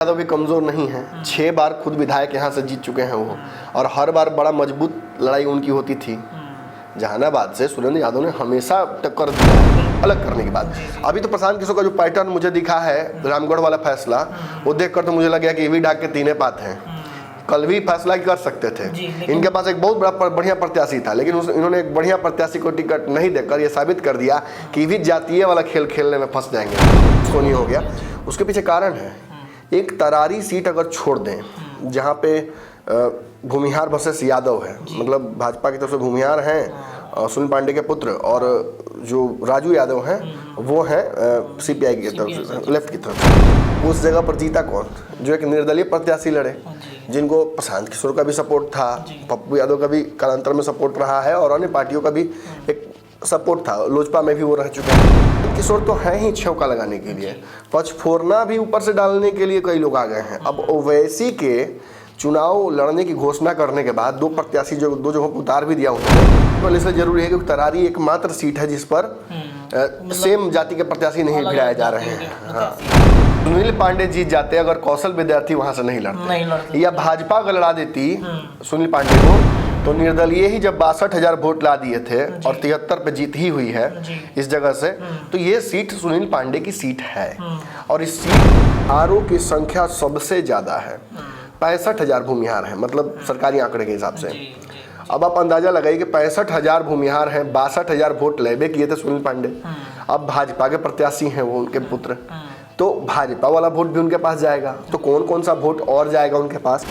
यादव भी कमज़ोर नहीं है। 6 बार खुद विधायक यहाँ से जीत चुके हैं वो, और हर बार बड़ा मजबूत लड़ाई उनकी होती थी। जहानाबाद से सुरेंद्र यादव ने हमेशा टक्कर दिया है, अलग करने की बात। अभी तो प्रशांत किशोर का जो पैटर्न मुझे दिखा है, रामगढ़ वाला फैसला, वो देखकर तो मुझे लग गया कि ईवी डाक के तीने पात हैं। कल भी फैसला कर सकते थे। इनके पास एक बहुत बड़ा बढ़िया प्रत्याशी था, लेकिन इन्होंने एक बढ़िया प्रत्याशी को टिकट नहीं देकर ये साबित कर दिया कि भी जातीय वाला खेल खेलने में फंस जाएंगे। उसको नहीं हो गया। उसके पीछे कारण है, एक तरारी सीट अगर छोड़ दें जहाँ पे भूमिहार वर्सेस यादव है, मतलब भाजपा की तरफ से भूमिहार हैं सुनील पांडे के पुत्र, और जो राजू यादव हैं वो हैं सीपीआई की तरफ से, लेफ्ट की तरफ से। उस जगह पर जीता कौन? जो एक निर्दलीय प्रत्याशी लड़े, जिनको प्रशांत किशोर का भी सपोर्ट था, पप्पू यादव का भी कालांतर में सपोर्ट रहा है, और अन्य पार्टियों का भी एक सपोर्ट था। लोजपा में भी वो रह चुके हैं। किशोर तो है ही छौका लगाने के लिए, पचफोरना भी ऊपर से डालने के लिए कई लोग आ गए हैं। अब ओवैसी के चुनाव लड़ने की घोषणा करने के बाद 2 प्रत्याशी जो 2 जगहों पर उतार भी दिया उन्होंने, तो इसलिए जरूरी है कि तरारी एकमात्र सीट है जिस पर सेम जाति के प्रत्याशी नहीं भिड़ाए जा रहे हैं। हाँ, सुनील पांडे जीत जाते अगर कौशल विद्यार्थी वहां से नहीं लड़ते, या भाजपा अगर लड़ा देती सुनील पांडे को, तो निर्दलीय ही जब 62,000 वोट ला दिए थे और 73 पे जीत ही हुई है इस जगह से, तो ये सीट सुनील पांडे की सीट है। और इस सीट आरओ की संख्या सबसे ज्यादा है, 65,000 भूमिहार हैं, मतलब सरकारी आंकड़े के हिसाब से। अब आप अंदाजा लगाइए कि 65,000 भूमिहार हैं, 62,000 वोट लेबे किए थे सुनील पांडे। अब भाजपा के प्रत्याशी हैं वो, उनके पुत्र, तो भाजपा वाला वोट भी उनके पास जाएगा। तो कौन कौन सा वोट और जाएगा उनके पास?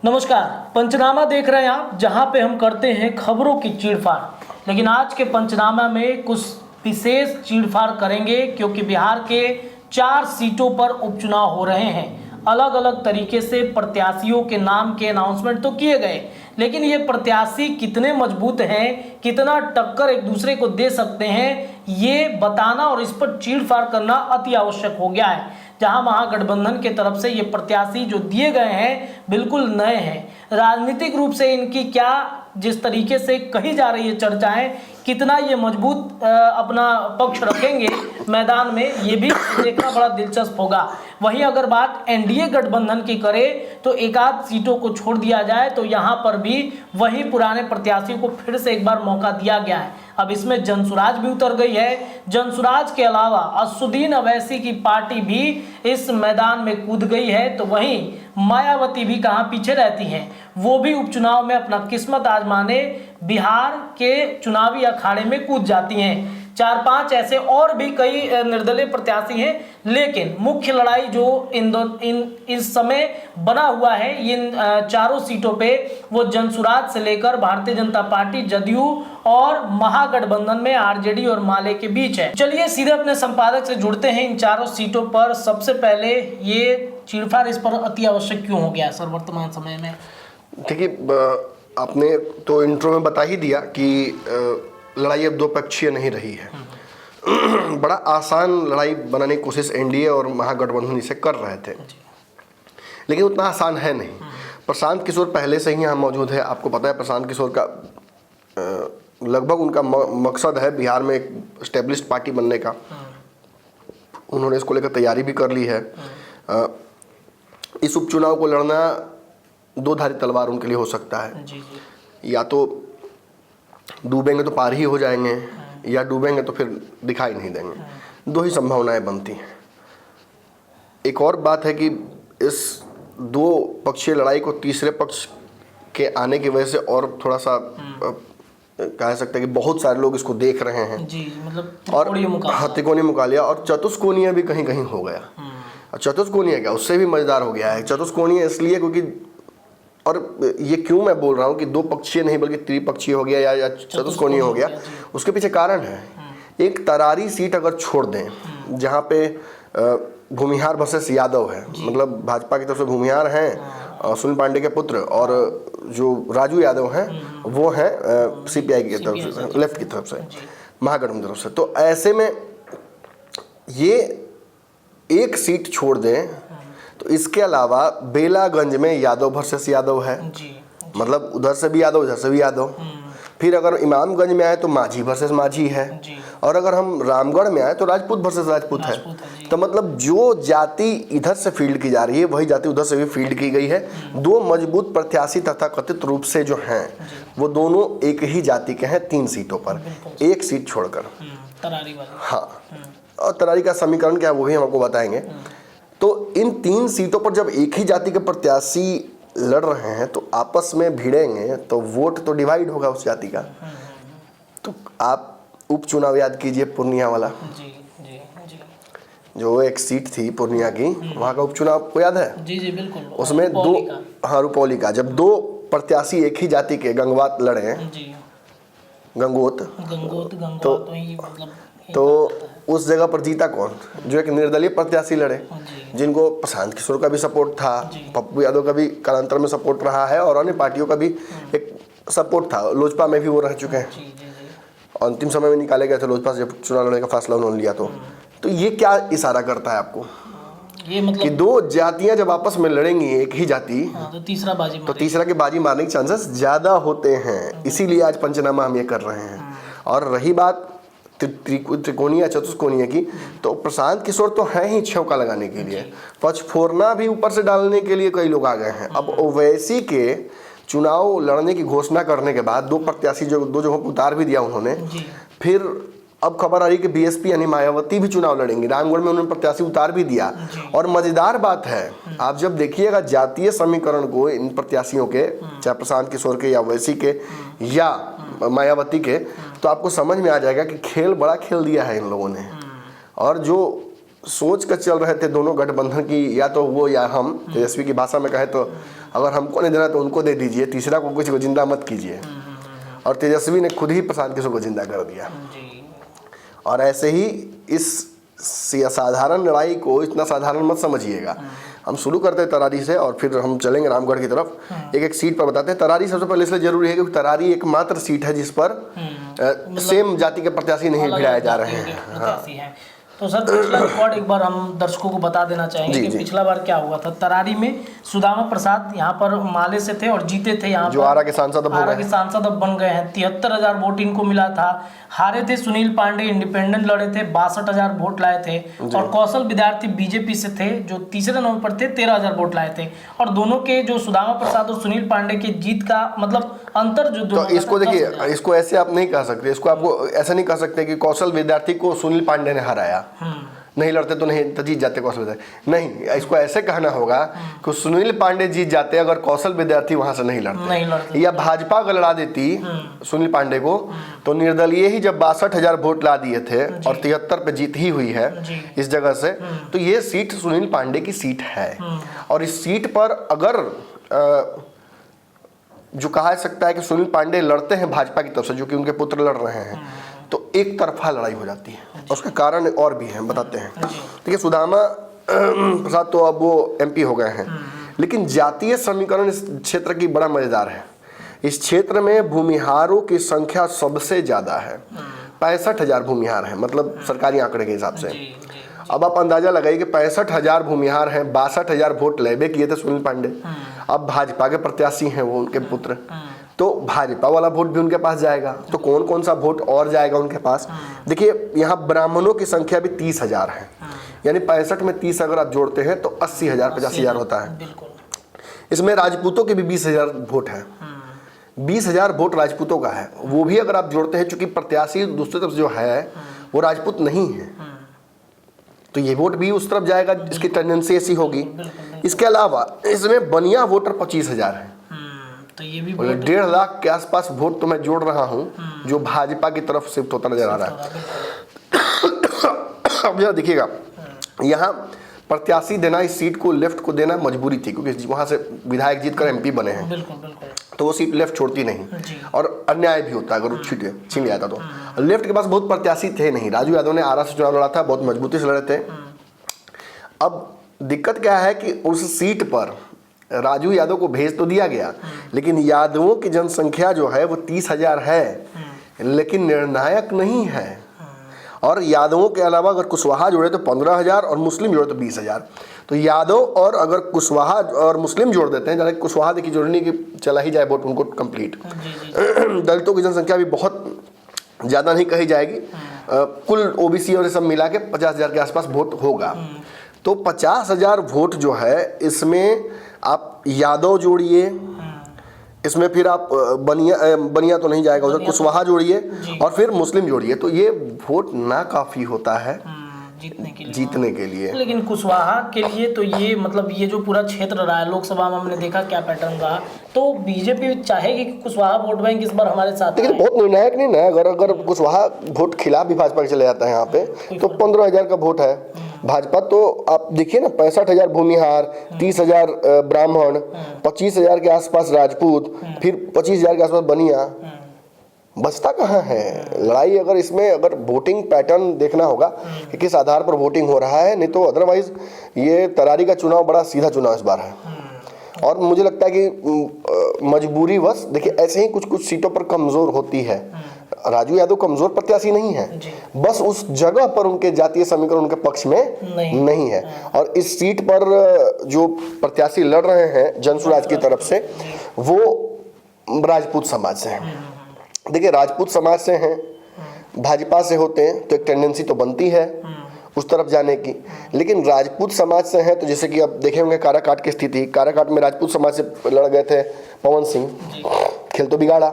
नमस्कार, पंचनामा देख रहे हैं आप, जहां पे हम करते हैं खबरों की चीड़फाड़। लेकिन आज के पंचनामा में कुछ विशेष चीड़फाड़ करेंगे, क्योंकि बिहार के 4 सीटों पर उपचुनाव हो रहे हैं। अलग अलग तरीके से प्रत्याशियों के नाम के अनाउंसमेंट तो किए गए, लेकिन ये प्रत्याशी कितने मजबूत हैं, कितना टक्कर एक दूसरे को दे सकते हैं, ये बताना और इस पर चीड़फाड़ करना अति आवश्यक हो गया है। जहां महागठबंधन के तरफ से ये प्रत्याशी जो दिए गए हैं बिल्कुल नए हैं। राजनीतिक रूप से इनकी क्या, जिस तरीके से कही जा रही है चर्चाएं, कितना ये मजबूत अपना पक्ष रखेंगे मैदान में, ये भी देखना बड़ा दिलचस्प होगा। वहीं अगर बात एनडीए गठबंधन की करें तो एक आध सीटों को छोड़ दिया जाए तो यहाँ पर भी वही पुराने प्रत्याशियों को फिर से एक बार मौका दिया गया है। अब इसमें जनसुराज भी उतर गई है। जनसुराज के अलावा असुद्दीन अवैसी की पार्टी भी इस मैदान में कूद गई है। तो वहीं मायावती भी कहाँ पीछे रहती हैं, वो भी उपचुनाव में अपना किस्मत आजमाने बिहार के चुनावी अखाड़े में कूद जाती हैं। 4-5 ऐसे और भी कई निर्दलीय प्रत्याशी हैं, लेकिन मुख्य लड़ाई जो इस समय बना हुआ है इन 4 सीटों पे, वो जनसुराज से लेकर भारतीय जनता पार्टी, जदयू और महागठबंधन में आरजेडी और माले के बीच है। चलिए सीधे अपने संपादक से जुड़ते हैं इन 4 सीटों पर। सबसे पहले ये चीड़फाड़ इस पर अति आवश्यक क्यों हो गया सर वर्तमान समय में? देखिए, आपने तो इंट्रो में बता ही दिया कि लड़ाई अब 2 पक्षीय नहीं रही है। बड़ा आसान लड़ाई बनाने की कोशिश एनडीए और महागठबंधन इसे कर रहे थे, लेकिन उतना आसान है नहीं। प्रशांत किशोर पहले से ही यहाँ मौजूद है। आपको पता है प्रशांत किशोर का लगभग उनका मकसद है बिहार में एक एस्टेब्लिश्ड पार्टी बनने का। उन्होंने इसको लेकर तैयारी भी कर ली है। इस उपचुनाव को लड़ना 2 धारी तलवार उनके लिए हो सकता है। या तो डूबेंगे तो पार ही हो जाएंगे, या डूबेंगे तो फिर दिखाई नहीं देंगे। 2 ही संभावनाएं बनती हैं। एक और बात है कि इस 2 पक्षीय लड़ाई को तीसरे पक्ष के आने की वजह से और थोड़ा सा कह सकते हैं कि बहुत सारे लोग इसको देख रहे हैं जी, मतलब और त्रिकोणीय मुकाबला और चतुष्कोणीय भी कहीं कहीं हो गया। चतुष्कोणीय क्या, उससे भी मजेदार हो गया है। चतुष्कोणीय इसलिए क्योंकि, और ये क्यों मैं बोल रहा हूँ कि 2 पक्षीय नहीं बल्कि त्रिपक्षीय हो गया या चतुष्कोणीय हो गया, उसके पीछे कारण है। एक तरारी सीट अगर छोड़ दें जहाँ पे भूमिहार वर्सेस यादव है, मतलब भाजपा की तरफ से भूमिहार हैं सुनील पांडे के पुत्र, और जो राजू यादव हैं वो हैं सीपीआई की तरफ से, लेफ्ट की तरफ से, महागठबंधन की तरफ से। तो ऐसे में ये एक सीट छोड़ दें तो इसके अलावा बेलागंज में यादव वर्सेस यादव है, जी मतलब उधर से भी यादव उधर से भी यादव। फिर अगर इमामगंज में आए तो माझी वर्सेस माझी है, जी और अगर हम रामगढ़ में आए तो राजपूत वर्सेस राजपूत है। राजपूत है, जी। तो मतलब जो जाति इधर से फील्ड की जा रही है वही जाति उधर से भी फील्ड की गई है। दो मजबूत प्रत्याशी तथा कथित रूप से जो हैं वो दोनों एक ही जाति के हैं 3 सीटों पर, एक सीट छोड़कर। तरारी वाली। हाँ, और तरारी का समीकरण क्या है वो भी हम आपको बताएंगे। तो इन 3 सीटों पर जब एक ही जाति के प्रत्याशी लड़ रहे हैं तो आपस में भिड़ेंगे तो वोट तो डिवाइड होगा उस जाति का। तो आप उपचुनाव याद कीजिए पूर्णिया वाला, जी जी जी जो एक सीट थी पूर्णिया की, वहाँ का उपचुनाव आपको याद है? जी जी बिल्कुल। उसमें रुपौली दो, का। हाँ रुपौली का, जब 2 प्रत्याशी एक ही जाति के गंगवात लड़े, जी गंगोत, गंगवा तो ही मतलब तो उस जगह पर जीता कौन? जो एक निर्दलीय प्रत्याशी लड़े, जी जिनको प्रशांत किशोर का भी सपोर्ट था, जी। पप्पू यादव का भी कालांतर में सपोर्ट रहा है, और अन्य पार्टियों का भी एक सपोर्ट था। लोजपा में भी वो रह चुके हैं, जी जी जी अंतिम समय में निकाले गए थे लोजपा से जब चुनाव लड़ने का फैसला उन्होंने लिया। तो ये क्या इशारा करता है आपको ये कि मतलब 2 जातियां जब आपस में लड़ेंगी एक ही जाति, हाँ, तो तीसरा बाजी तो मारेगा। तीसरा के बाजी मारने के चांसेस ज़्यादा होते हैं। इसीलिए आज पंचनामा हम ये कर रहे हैं। और रही बात त्रिकोणीय या चतुष्कोणीय की, तो प्रशांत किशोर तो है ही छौका लगाने के लिए, पचफोरना भी ऊपर से डालने के लिए कई लोग आ गए हैं। अब ओवैसी के चुनाव लड़ने की घोषणा करने के बाद 2 प्रत्याशी जो 2 जगहों पर उतार भी दिया उन्होंने, जी फिर अब खबर आ रही कि बीएसपी यानी मायावती भी चुनाव लड़ेंगी। रामगढ़ में उन्होंने प्रत्याशी उतार भी दिया। और मजेदार बात है, आप जब देखिएगा जातीय समीकरण को इन प्रत्याशियों के, चाहे प्रशांत किशोर के या ओवैसी के या मायावती के, तो आपको समझ में आ जाएगा कि खेल बड़ा खेल दिया है इन लोगों ने। और जो सोच कर चल रहे थे दोनों गठबंधन की, या तो वो या हम, तेजस्वी की भाषा में कहे तो अगर हमको नहीं देना तो उनको दे दीजिए, तीसरा को किसी को जिंदा मत कीजिए। और तेजस्वी ने खुद ही प्रशांत किशोर को जिंदा कर दिया। जी और ऐसे ही इस साधारण लड़ाई को इतना साधारण मत समझिएगा। हम शुरू करते हैं तरारी से और फिर हम चलेंगे रामगढ़ की तरफ। एक एक सीट पर बताते हैं। तरारी सबसे पहले इसलिए जरूरी है क्योंकि तरारी एकमात्र सीट है जिस पर सेम जाति के प्रत्याशी नहीं भिड़ाए जा रहे हैं। प्रत्याशी हैं। तो सर पिछला रिकॉर्ड एक बार हम दर्शकों को बता देना चाहेंगे कि पिछला बार क्या हुआ था। तरारी में सुदामा प्रसाद यहाँ पर माले से थे और जीते थे। यहाँ जो आरा के सांसद अब बन गए हैं। 73,000 वोट इनको मिला था। हारे थे सुनील पांडे, इंडिपेंडेंट लड़े थे, 62,000 वोट लाए थे। और कौशल विद्यार्थी बीजेपी से थे जो तीसरे नंबर पर थे, 13,000 वोट लाए थे। और दोनों के जो सुदामा प्रसाद और सुनील पांडे की जीत का मतलब अंतर जो तो इसको देखिए, इसको ऐसे आप नहीं कह सकते, इसको आपको ऐसा नहीं कह सकते कि कौशल विद्यार्थी को सुनील पांडे ने हराया, नहीं लड़ते तो नहीं तो जीत जाते कौशल विद्यार्थी। नहीं, इसको ऐसे कहना होगा कि सुनील पांडे जीत जाते अगर कौशल विद्यार्थी वहां से नहीं लड़ते। या भाजपा अगर लड़ा देती सुनील पांडे को, तो निर्दलीय ही जब 62,000 वोट ला दिए थे और 73 पे जीत ही हुई है इस जगह से, तो ये सीट सुनील पांडे की सीट है। और इस सीट पर अगर जो कहा जा सकता है कि सुनील पांडे लड़ते हैं भाजपा की तरफ से, जो कि उनके पुत्र लड़ रहे हैं, तो एक तरफा लड़ाई हो जाती है। उसका कारण और भी है, बताते हैं। देखिए, सुदामा प्रसाद तो अब वो एमपी हो गए हैं, लेकिन जातीय समीकरण इस क्षेत्र की बड़ा मजेदार है। इस क्षेत्र में भूमिहारों की संख्या सबसे ज्यादा है, 65,000 भूमिहार हैं, मतलब सरकारी आंकड़े के हिसाब से। अब आप अंदाजा लगाइए कि 65,000 भूमिहार हैं, 62,000 वोट लेबे किए थे सुनील पांडे। अब भाजपा के प्रत्याशी हैं वो, उनके पुत्र, तो भाजपा वाला वोट भी उनके पास जाएगा। तो कौन कौन सा वोट और जाएगा उनके पास? देखिए, यहाँ ब्राह्मणों की संख्या भी 30,000 है, यानी 65 में 30 अगर आप जोड़ते हैं तो 80,000 85,000 होता है। इसमें राजपूतों के भी 20,000 वोट है, 20,000 वोट राजपूतों का है। वो भी अगर आप जोड़ते हैं, चूंकि प्रत्याशी दूसरी तरफ जो है वो राजपूत नहीं है, तो ये वोट भी उस तरफ जाएगा, इसकी टेंडेंसी ऐसी होगी। इसके अलावा इसमें बनिया वोटर 25,000 है, तो ये भी 1.5 लाख के आसपास वोट तो मैं जोड़ रहा हूँ जो भाजपा की तरफ शिफ्ट होता नजर आ रहा है। अब यह देखिएगा, यहाँ प्रत्याशी देना, इस सीट को लेफ्ट को देना मजबूरी थी, क्योंकि वहां से विधायक जीत कर एमपी बने हैं। तो वो सीट लेफ्ट छोड़ती नहीं, और अन्याय भी होता अगर छीन लिया था। तो लेफ्ट के पास बहुत प्रत्याशी थे नहीं। राजू यादव ने आरा से चुनाव लड़ा था, बहुत मजबूती से लड़े थे। अब दिक्कत क्या है कि उस सीट पर राजू यादव को भेज तो दिया गया, लेकिन यादवों की जनसंख्या जो है वो 30,000 है, लेकिन निर्णायक नहीं है। और यादवों के अलावा अगर कुशवाहा जोड़े तो 15,000 और मुस्लिम जोड़े तो 20,000। तो यादव और अगर कुशवाहा और मुस्लिम जोड़ देते हैं, जैसे कुशवाहा देखिए जरूरी नहीं कि चला ही जाए वोट उनको कंप्लीट। दलितों की जनसंख्या भी बहुत ज़्यादा नहीं कही जाएगी, कुल ओबीसी और ये सब मिला के 50,000 के आसपास वोट होगा। तो 50,000 वोट जो है इसमें आप यादव जोड़िए, इसमें फिर आप बनिया तो नहीं जाएगा उधर, कुशवाहा जोड़िए और फिर मुस्लिम जोड़िए, तो ये वोट ना काफ़ी होता है जीतने के लिए। लेकिन कुशवाहा के लिए तो ये मतलब ये जो पूरा क्षेत्र रहा है लोकसभा में, हमने देखा क्या पैटर्न रहा, तो बीजेपी चाहेगी कि कुशवाहा वोट बैंक इस बार हमारे साथ। लेकिन बहुत निर्णायक नहीं ना, अगर कुशवाहा वोट खिलाफ भी भाजपा के चले जाता है यहाँ पे तो 15,000 का वोट है भाजपा। तो आप देखिए ना, 65,000 भूमिहार, 30,000 ब्राह्मण, 25,000 के आसपास राजपूत, फिर 25,000 के आसपास बनिया, बचता कहाँ है लड़ाई। अगर इसमें अगर वोटिंग पैटर्न देखना होगा कि किस आधार पर वोटिंग हो रहा है, नहीं तो अदरवाइज ये तरारी का चुनाव बड़ा सीधा चुनाव इस बार है। और मुझे लगता है कि मजबूरी वश देखिए ऐसे ही कुछ कुछ सीटों पर कमजोर होती है। राजू यादव कमजोर प्रत्याशी नहीं है, बस उस जगह पर उनके जातीय समीकरण उनके पक्ष में नहीं है। और इस सीट पर जो प्रत्याशी लड़ रहे हैं जनसुराज की तरफ से, वो राजपूत समाज से हैं। देखिए राजपूत समाज से हैं, भाजपा से होते हैं तो एक टेंडेंसी तो बनती है उस तरफ जाने की, लेकिन राजपूत समाज से हैं तो जैसे कि अब देखे होंगे काराकाट की स्थिति, काराकाट में राजपूत समाज से लड़ गए थे पवन सिंह, खेल तो बिगाड़ा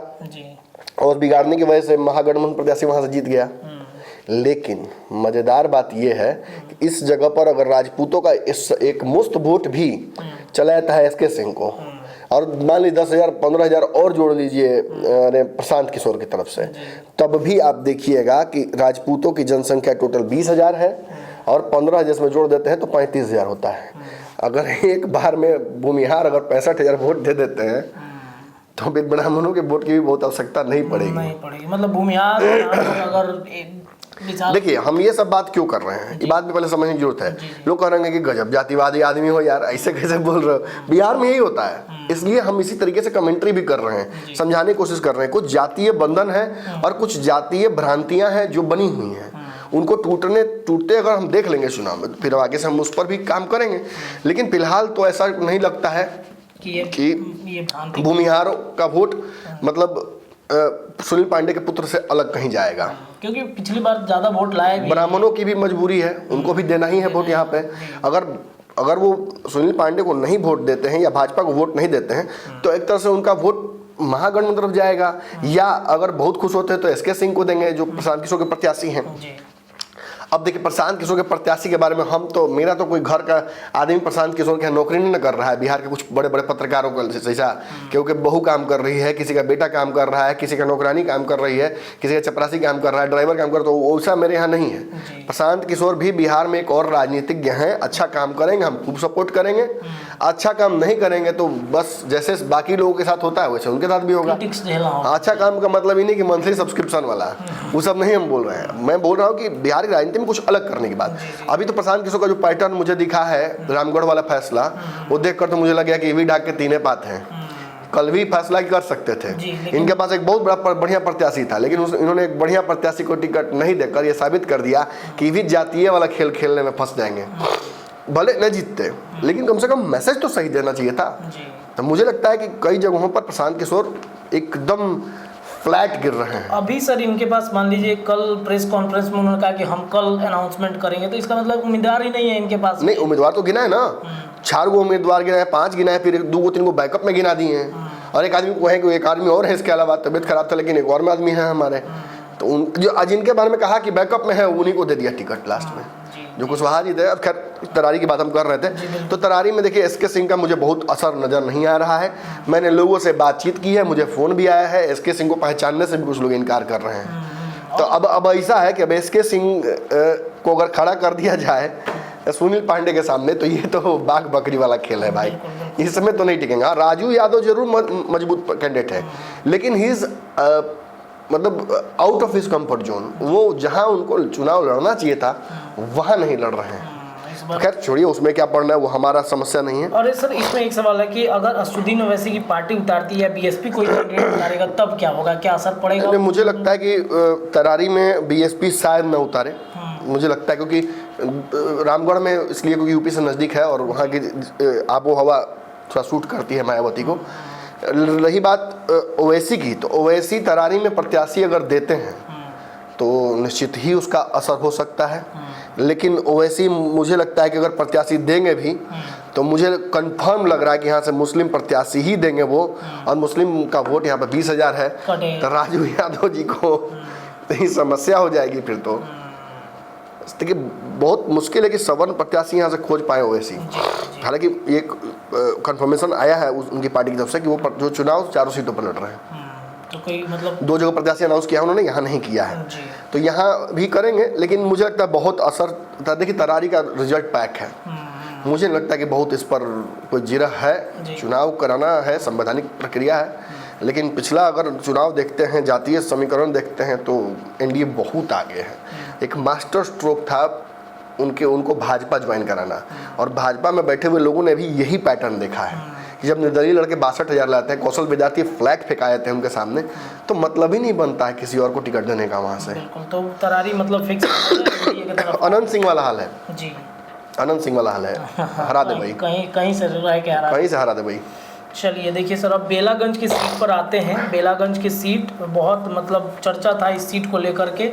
और बिगाड़ने की वजह से महागठबंधन प्रत्याशी वहां से जीत गया। लेकिन मजेदार बात यह है कि इस जगह पर अगर राजपूतों का इस एक मुश्त वोट भी चला जाता है एसके सिंह को, और मान लीजिए 10,000 15,000 और जोड़ लीजिए प्रशांत किशोर की तरफ से, तब भी आप देखिएगा कि राजपूतों की जनसंख्या टोटल 20,000 है और 15 जिसमें जोड़ देते हैं तो 35,000 होता है। अगर एक बार में भूमिहार अगर 65,000 वोट दे देते हैं तो ब्राह्मणों के वोट की भी बहुत आवश्यकता नहीं पड़ेगी। मतलब भूमिहार अगर देखिए हम ये सब बात क्यों कर रहे हैं, ये बात में पहले समझने की जरूरत है। लोग कह रहे हैं कि गजब जातिवादी आदमी हो यार, ऐसे कैसे बोल रहे हो। बिहार में यही होता है, इसलिए हम इसी तरीके से कमेंट्री भी कर रहे हैं, समझाने की कोशिश कर रहे हैं। कुछ जातीय बंधन है और कुछ जातीय भ्रांतियां हैं जो बनी हुई हैं, उनको टूटते अगर हम देख लेंगे चुनाव में, फिर आगे से हम उस पर भी काम करेंगे। लेकिन फिलहाल तो ऐसा नहीं लगता है कि भूमिहारों का वोट मतलब सुनील पांडे के पुत्र से अलग कहीं जाएगा, क्योंकि पिछली बार ज्यादा वोट लाए। ब्राह्मणों की भी मजबूरी है, उनको भी देना ही है वोट यहाँ पे। अगर वो सुनील पांडे को नहीं वोट देते हैं या भाजपा को वोट नहीं देते हैं तो एक तरह से उनका वोट महागठबंधन तरफ जाएगा, या अगर बहुत खुश होते हैं तो एसके सिंह को देंगे जो प्रशांत किशोर के प्रत्याशी हैं। अब देखिए प्रशांत किशोर के प्रत्याशी के बारे में हम तो, मेरा तो कोई घर का आदमी प्रशांत किशोर के नौकरी नहीं कर रहा है। बिहार के कुछ बड़े बड़े पत्रकारों का जैसा, क्योंकि बहू काम कर रही है, किसी का बेटा काम कर रहा है, किसी का नौकरानी काम कर रही है, किसी का चपरासी काम कर रहा है, ड्राइवर काम कर रहा है, तो वैसा मेरे यहाँ नहीं है। प्रशांत किशोर भी बिहार में एक और राजनीतिज्ञ हैं, अच्छा काम करेंगे, हम खूब सपोर्ट करेंगे। अच्छा काम नहीं करेंगे तो बस जैसे बाकी लोगों के साथ होता है वैसे उनके साथ भी होगा। अच्छा काम का मतलब ही नहीं कि मंथली सब्सक्रिप्शन वाला, वो सब नहीं हम बोल रहे हैं। मैं बोल रहा हूँ कि बिहार की राजनीति में कुछ अलग करने की बात। अभी तो प्रशांत किशोर का जो पैटर्न मुझे दिखा है, रामगढ़ वाला फैसला, वो देखकर तो मुझे लगा कि ईवी डाक के तीने पात हैं, कल भी फैसला कर सकते थे। इनके पास एक बहुत बड़ा बढ़िया प्रत्याशी था, लेकिन इन्होंने एक बढ़िया प्रत्याशी को टिकट नहीं देकर यह साबित कर दिया कि भी जातीय वाला खेल खेलने में फंस जाएंगे। भले न जीतते, लेकिन कम से कम मैसेज तो सही देना चाहिए था। तो मुझे लगता है कि कई जगहों पर प्रशांत किशोर एकदम फ्लैट गिर रहे हैं। अभी सर इनके पास मान लीजिए कल प्रेस कॉन्फ्रेंस में उन्होंने कहा कि हम कल अनाउंसमेंट करेंगे, तो इसका मतलब उम्मीदवार ही नहीं है इनके पास। नहीं, उम्मीदवार तो गिना है ना, 4 गो उम्मीदवार गिना है, 5 गिना है, फिर 2 3 को बैकअप में गिना दिए हैं। और एक आदमी को है कि एक आदमी और है, इसके अलावा तबियत खराब था लेकिन एक और आदमी है हमारे, तो उन जो जिनके बारे में कहा कि बैकअप में है उन्हीं को दे दिया टिकट लास्ट में, जो कुशवाहा जी थे। अब खैर तरारी की बात हम कर रहे थे, तो तरारी में देखिए एसके सिंह का मुझे बहुत असर नज़र नहीं आ रहा है। मैंने लोगों से बातचीत की है, मुझे फ़ोन भी आया है, एसके सिंह को पहचानने से भी कुछ लोग इनकार कर रहे हैं। तो अब ऐसा है कि अब एसके सिंह को अगर खड़ा कर दिया जाए सुनील पांडे के सामने तो ये तो बाघ बकरी वाला खेल है भाई, इसमें तो नहीं टिकेगा। राजू यादव जरूर मजबूत कैंडिडेट है, लेकिन ही इज़ मतलब out of his comfort zone. वो जहां उनको चुनाव लड़ना चाहिए था वहां नहीं लड़ रहे हैं। खैर छोड़िए, उसमें क्या पढ़ना है, वो हमारा समस्या नहीं है। और सर इसमें एक सवाल है कि अगर असदुद्दीन ओवैसी की पार्टी उतारती है या बीएसपी कोई कैंडिडेट उतारेगा तब क्या होगा, क्या असर पड़ेगा? मुझे लगता है कि तरारी में बीएसपी शायद न उतारे, मुझे लगता है, क्योंकि रामगढ़ में इसलिए क्योंकि यूपी से नज़दीक है और वहाँ की आबो हवा थोड़ा सूट करती है मायावती को। रही बात ओवैसी की, तो ओवैसी तरारी में प्रत्याशी अगर देते हैं तो निश्चित ही उसका असर हो सकता है। लेकिन ओवैसी मुझे लगता है कि अगर प्रत्याशी देंगे भी तो मुझे कंफर्म लग रहा है कि यहाँ से मुस्लिम प्रत्याशी ही देंगे वो, और मुस्लिम का वोट यहाँ पर 20,000 है तो राजू यादव जी को ही समस्या हो जाएगी फिर तो। देखिए बहुत मुश्किल है कि सवर्ण प्रत्याशी यहाँ से खोज पाए ओवैसी। हालांकि एक कंफर्मेशन आया है उनकी पार्टी की तरफ से कि वो जो चुनाव 4 सीटों पर लड़ रहे हैं। तो कोई मतलब 2 जगह प्रत्याशी अनाउंस किया उन्होंने, यहाँ नहीं किया है, तो यहाँ भी करेंगे। लेकिन मुझे लगता है बहुत असर, देखिए तरारी का रिजल्ट पैक है, मुझे लगता है कि बहुत इस पर कोई जिरह है। चुनाव कराना है, संवैधानिक प्रक्रिया है, लेकिन पिछला अगर चुनाव देखते हैं, जातीय समीकरण देखते हैं तो एनडीए बहुत आगे है। एक मास्टर स्ट्रोक था उनको भाजपा ज्वाइन कराना, और भाजपा में बैठे हुए लोगों ने भी यही पैटर्न देखा है कि जब निर्दलीय लड़के 62,000 लाते हैं, कौशल विद्यार्थी फ्लैग फेंकाए थे उनके सामने, तो मतलब ही नहीं बनता है किसी और को टिकट देने का वहाँ से। बिल्कुल, तो तरारी मतलब फिक्स अनंत सिंह वाला हाल है जी, अनंत सिंह वाला हाल है, हरा दे भाई, कहीं से रह के हरा, कहीं से हरा दे भाई। चलिए देखिए सर, अब बेलागंज की सीट पर आते हैं। बेलागंज की सीट बहुत मतलब चर्चा था इस सीट को लेकर के।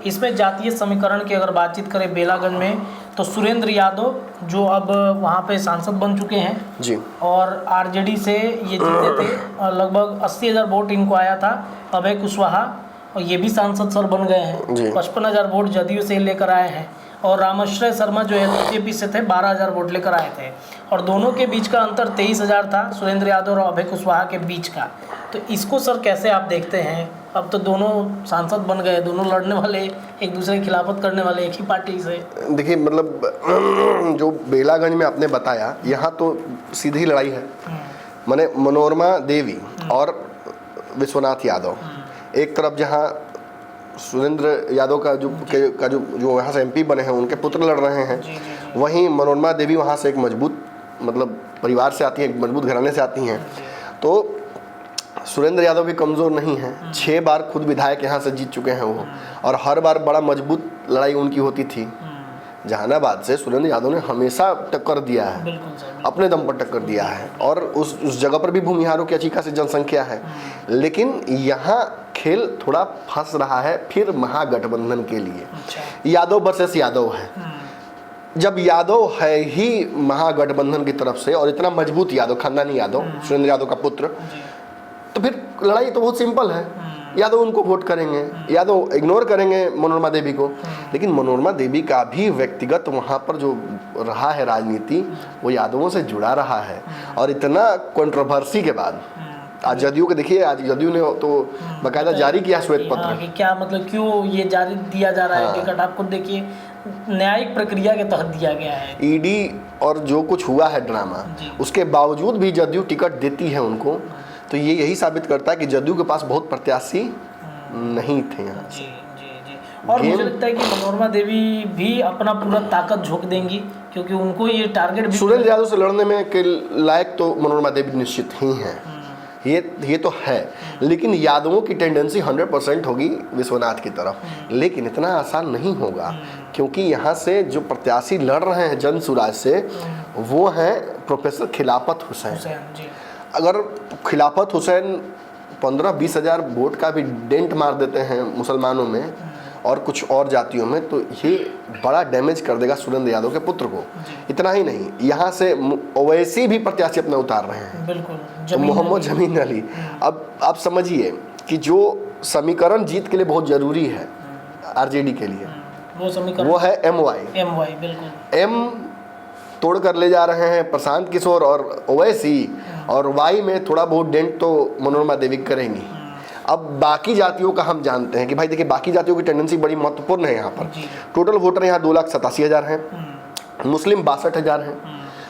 इसमें जातीय समीकरण की अगर बातचीत करें बेलागंज में, तो सुरेंद्र यादव जो अब वहाँ पे सांसद बन चुके हैं जी, और आरजेडी से ये जीते थे, लगभग 80,000 वोट इनको आया था। अभय कुशवाहा और ये भी सांसद सर बन गए हैं, 55,000 वोट जदयू से लेकर आए हैं। और रामाश्रय शर्मा जो है बीजेपी से थे, 12,000 वोट लेकर आए थे, और दोनों के बीच का अंतर 23,000 था, सुरेंद्र यादव और अभय कुशवाहा के बीच का। तो इसको सर कैसे आप देखते हैं? अब तो दोनों सांसद बन गए, दोनों लड़ने वाले, एक दूसरे की खिलाफत करने वाले एक ही पार्टी से। देखिए मतलब जो बेलागंज में आपने बताया, यहाँ तो सीधी लड़ाई है, माने मनोरमा देवी और विश्वनाथ यादव। एक तरफ जहाँ सुरेंद्र यादव का जो यहाँ से एमपी बने हैं उनके पुत्र लड़ रहे हैं, वहीं मनोरमा देवी वहाँ से एक मजबूत मतलब परिवार से आती हैं, एक मजबूत घराने से आती हैं। तो सुरेंद्र यादव भी कमज़ोर नहीं हैं, 6 बार खुद विधायक यहाँ से जीत चुके हैं वो, और हर बार बड़ा मजबूत लड़ाई उनकी होती थी। जहानाबाद से सुरेंद्र यादव ने हमेशा टक्कर दिया है, अपने दम पर टक्कर दिया है, और उस जगह पर भी भूमिहारों की अच्छी खासी जनसंख्या है। लेकिन यहाँ खेल थोड़ा फंस रहा है फिर महागठबंधन के लिए। यादव वर्सेस यादव है। जब यादव है ही महागठबंधन की तरफ से, और इतना मजबूत यादव, खानदानी यादव, सुरेंद्र यादव का पुत्र, तो फिर लड़ाई तो बहुत सिंपल है, यादव उनको वोट करेंगे, यादव इग्नोर करेंगे मनोरमा देवी को। लेकिन मनोरमा देवी का भी व्यक्तिगत वहाँ पर जो रहा है राजनीति, वो यादवों से जुड़ा रहा है। और इतना कंट्रोवर्सी के बाद आज जदयू के देखिए, आज जदयू ने तो बाकायदा जारी किया श्वेत पत्र कि क्या मतलब क्यों ये जारी दिया जा रहा है टिकट। आप खुद देखिए, न्यायिक प्रक्रिया के तहत दिया गया है। ईडी और जो कुछ हुआ है ड्रामा, उसके बावजूद भी जदयू टिकट देती है उनको, तो ये यही साबित करता है कि जदयू के पास बहुत प्रत्याशी नहीं थे यहाँ से। और मुझे लगता है कि मनोरमा देवी भी अपना पूरा ताकत झोंक देंगी, क्योंकि उनको ये टारगेट भी, सुरेंद्र यादव से लड़ने में के लायक तो मनोरमा देवी निश्चित ही हैं, ये तो है। लेकिन यादवों की टेंडेंसी 100% होगी विश्वनाथ की तरफ, लेकिन इतना आसान नहीं होगा, क्योंकि यहाँ से जो प्रत्याशी लड़ रहे हैं जन सुराज से, वो हैं प्रोफेसर खिलाफत हुसैन। अगर खिलाफत हुसैन 15-20 हज़ार वोट का भी डेंट मार देते हैं मुसलमानों में और कुछ और जातियों में, तो ये बड़ा डैमेज कर देगा सुरेंद्र यादव के पुत्र को। इतना ही नहीं, यहाँ से ओवैसी भी प्रत्याशी अपने उतार रहे हैं, बिल्कुल, तो मोहम्मद जमीन अली। अब आप समझिए कि जो समीकरण जीत के लिए बहुत जरूरी है आरजेडी के लिए, वो समीकरण वो है MY। बिल्कुल, M तोड़ कर ले जा रहे हैं प्रशांत किशोर और ओवैसी, और वाई में थोड़ा बहुत डेंट तो मनोरमा देवी करेंगी। अब बाकी जातियों का हम जानते हैं कि भाई देखिए, बाकी जातियों की टेंडेंसी बड़ी महत्वपूर्ण है यहाँ पर। टोटल वोटर यहाँ 2,87,000 हैं, मुस्लिम 62,000 हैं,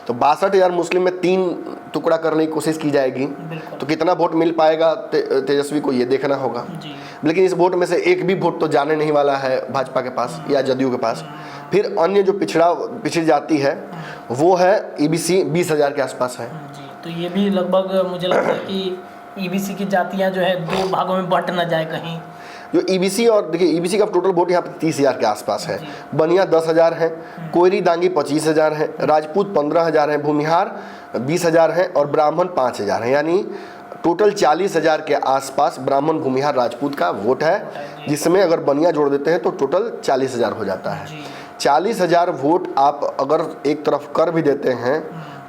तो 62,000 मुस्लिम में 3 टुकड़ा करने की कोशिश की जाएगी, तो कितना वोट मिल पाएगा तेजस्वी को, ये देखना होगा। लेकिन इस वोट में से एक भी वोट तो जाने नहीं वाला है भाजपा के पास या जदयू के पास। फिर अन्य जो पिछड़ी जाति है वो है EBC, 20,000 के आसपास है। तो ये भी लगभग मुझे लगता है कि EBC की जातियाँ जो है 2 भागों में बंट ना जाए कहीं। जो ईबीसी, और देखिए ईबीसी का टोटल वोट यहाँ पे 30,000 के आसपास है, बनिया 10,000 है, कोयरी दांगी 25,000 है, राजपूत 15,000 है, भूमिहार 20,000 है और ब्राह्मण 5,000 है। यानी टोटल 40,000 के आसपास ब्राह्मण, भूमिहार, राजपूत का वोट है, जिसमें अगर बनिया जोड़ देते हैं तो टोटल 40,000 हो जाता है। 40,000 वोट आप अगर एक तरफ कर भी देते हैं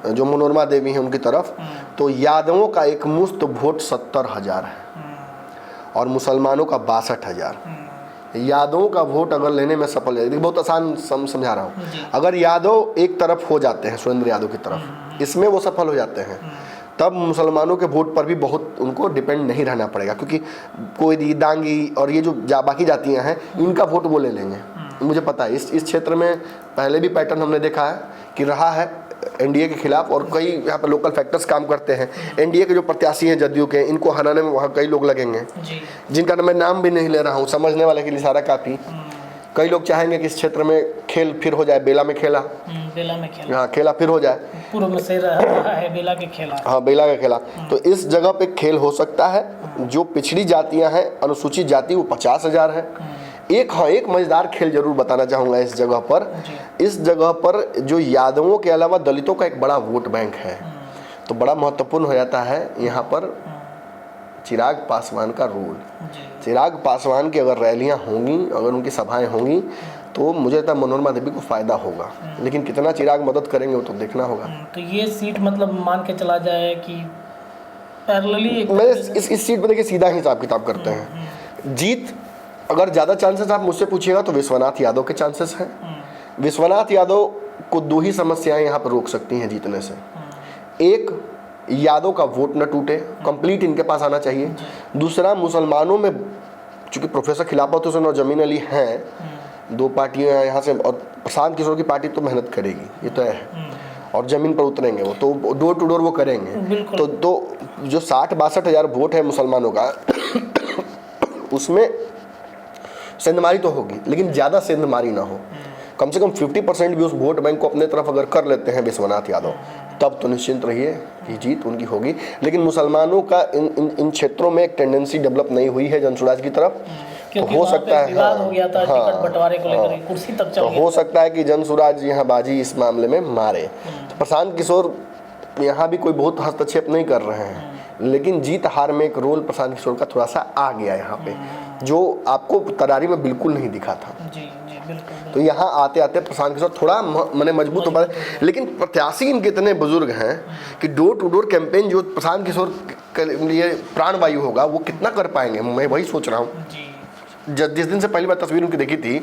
जो मनोरमा देवी हैं उनकी तरफ, तो यादवों का एक मुश्त वोट 70,000 है और मुसलमानों का 62,000। यादवों का वोट अगर लेने में सफल है, बहुत आसान समझा रहा हूँ, अगर यादव एक तरफ हो जाते हैं सुरेंद्र यादव की तरफ, इसमें वो सफल हो जाते हैं, तब मुसलमानों के वोट पर भी बहुत उनको डिपेंड नहीं रहना पड़ेगा, क्योंकि कोई दांगी और ये जो बाकी जातियाँ हैं इनका वोट वो ले लेंगे। मुझे पता है इस क्षेत्र में पहले भी पैटर्न हमने देखा है कि रहा है एनडीए के खिलाफ, और कई यहाँ पर लोकल फैक्टर्स काम करते हैं। एनडीए के जो प्रत्याशी हैं जदयू के, इनको हराने में वहाँ कई लोग लगेंगे जिनका मैं नाम भी नहीं ले रहा हूँ, समझने वाले के लिए सारा काफ़ी। कई लोग चाहेंगे कि इस क्षेत्र में खेल फिर हो जाए, बेला में खेला, हाँ खेला फिर हो जाए, पूर्व में से रहा है बेला के खेला, हाँ बेला का खेला, तो इस जगह पे खेल हो सकता है। जो पिछड़ी जातियां हैं, अनुसूचित जाति, वो 50,000 है। एक मजेदार खेल जरूर बताना चाहूँगा इस जगह पर। इस जगह पर जो यादवों के अलावा दलितों का एक बड़ा वोट बैंक है, तो बड़ा महत्वपूर्ण हो जाता है यहाँ पर चिराग पासवान का रोल। चिराग पासवान की अगर रैलियाँ होंगी, अगर उनकी सभाएं होंगी, तो मुझे लगता है मनोरमा देवी को फ़ायदा होगा, लेकिन कितना चिराग मदद करेंगे वो तो देखना होगा। तो ये सीट मतलब मान के चला जाए कि पैरेलली मैं इस सीट पर देखिए सीधा हिसाब किताब करते हैं। जीत अगर ज़्यादा चांसेस आप मुझसे पूछिएगा तो विश्वनाथ यादव के चांसेस हैं। विश्वनाथ यादव को दो ही समस्याएं यहाँ पर रोक सकती हैं जीतने से। एक, यादव का वोट न टूटे, कंप्लीट इनके पास आना चाहिए। दूसरा, मुसलमानों में चूंकि प्रोफेसर खिलाफत हुसैन और जमीन अली हैं, दो पार्टियां यहाँ से, और प्रशांत किशोर की पार्टी तो मेहनत करेगी, ये तो है, और जमीन पर उतरेंगे वो, तो डोर टू डोर वो करेंगे। तो जो 60-62 वोट है मुसलमानों का उसमें सेंधमारी तो होगी, लेकिन ज़्यादा सेंधमारी ना हो। कम से कम 50% भी उस वोट बैंक को अपने तरफ अगर कर लेते हैं विश्वनाथ यादव, तब तो निश्चिंत रहिए कि जीत उनकी होगी। लेकिन मुसलमानों का इन क्षेत्रों में एक टेंडेंसी डेवलप नहीं हुई है जनसुराज की तरफ, तो हो सकता है हो गया था टिकट बंटवारे को लेकर, कुर्सी तक चल गया, हो सकता है कि जनसुराज यहाँ बाजी इस मामले में मारे। तो प्रशांत किशोर यहाँ भी कोई बहुत हस्तक्षेप नहीं कर रहे हैं, लेकिन जीत हार में एक रोल प्रशांत किशोर का थोड़ा सा आ गया यहाँ पे, जो आपको तरारी में बिल्कुल नहीं दिखा था। बिल्कुल। तो यहाँ आते आते प्रशांत किशोर थोड़ा मैंने मजबूत हो पाए। लेकिन प्रत्याशी इनके इतने बुजुर्ग हैं कि डोर टू डोर कैंपेन जो प्रशांत किशोर के लिए प्राणवायु होगा, वो कितना कर पाएंगे, मैं वही सोच रहा हूँ। जिस दिन से पहली बार तस्वीर उनकी देखी थी,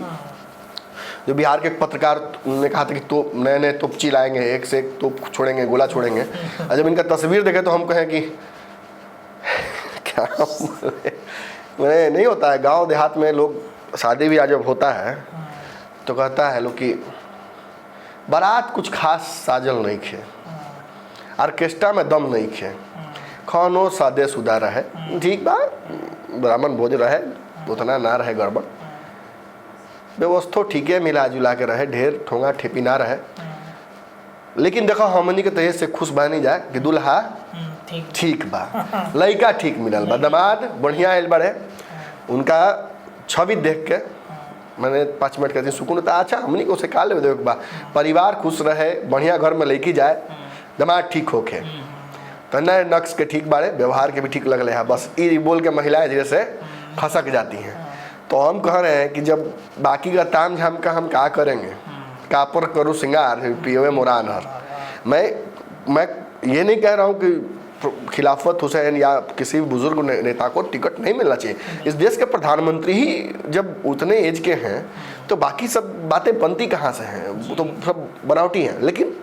जो बिहार के पत्रकार ने कहा था कि तो नए नए तोपची लाएंगे, एक से एक तोप छोड़ेंगे, गोला छोड़ेंगे, और जब इनका तस्वीर देखे तो हम कहें कि क्या मैंने नहीं होता है। गांव देहात में लोग शादी भी जब होता है तो कहता है लोग कि बारात कुछ खास साजल नहीं खे, ऑर्केस्ट्रा में दम नहीं खे, खानो सादे सुदा रहे, ठीक बा, ब्राह्मण भोज रहे, उतना ना रहे गड़बड़, व्यवस्था ठीक है, मिला जुला के रहे, ढेर ठोंगा ठेपी ना रहे। लेकिन देखो हमनी के तहे से खुश बनी जाए कि दुल्हा ठीक बा, लड़का ठीक मिलल बा, दामाद बढ़िया आयल बड़े, उनका छवि देख के मैंने 5 मिनट कहती सुकून होता। अच्छा हमनी को उसे का ले दे, परिवार खुश रहे, बढ़िया घर में लड़की जाए, दामाद ठीक होके, तो नए नक्श के ठीक बारे, व्यवहार के भी ठीक लगले है, बस ये बोल के महिलाएं धीरे से खसक जाती हैं। तो हम कह रहे हैं कि जब बाकी का ताम झाम का हम क्या करेंगे, कापर करूँ सिंगार पियोवे मोरान हर। मैं ये नहीं कह रहा हूँ कि खिलाफत हुसैन या किसी बुजुर्ग नेता को टिकट नहीं मिलना चाहिए। इस देश के प्रधानमंत्री ही जब उतने एज के हैं तो बाकी सब बातें बनती कहाँ से हैं, वो तो सब बनावटी हैं। लेकिन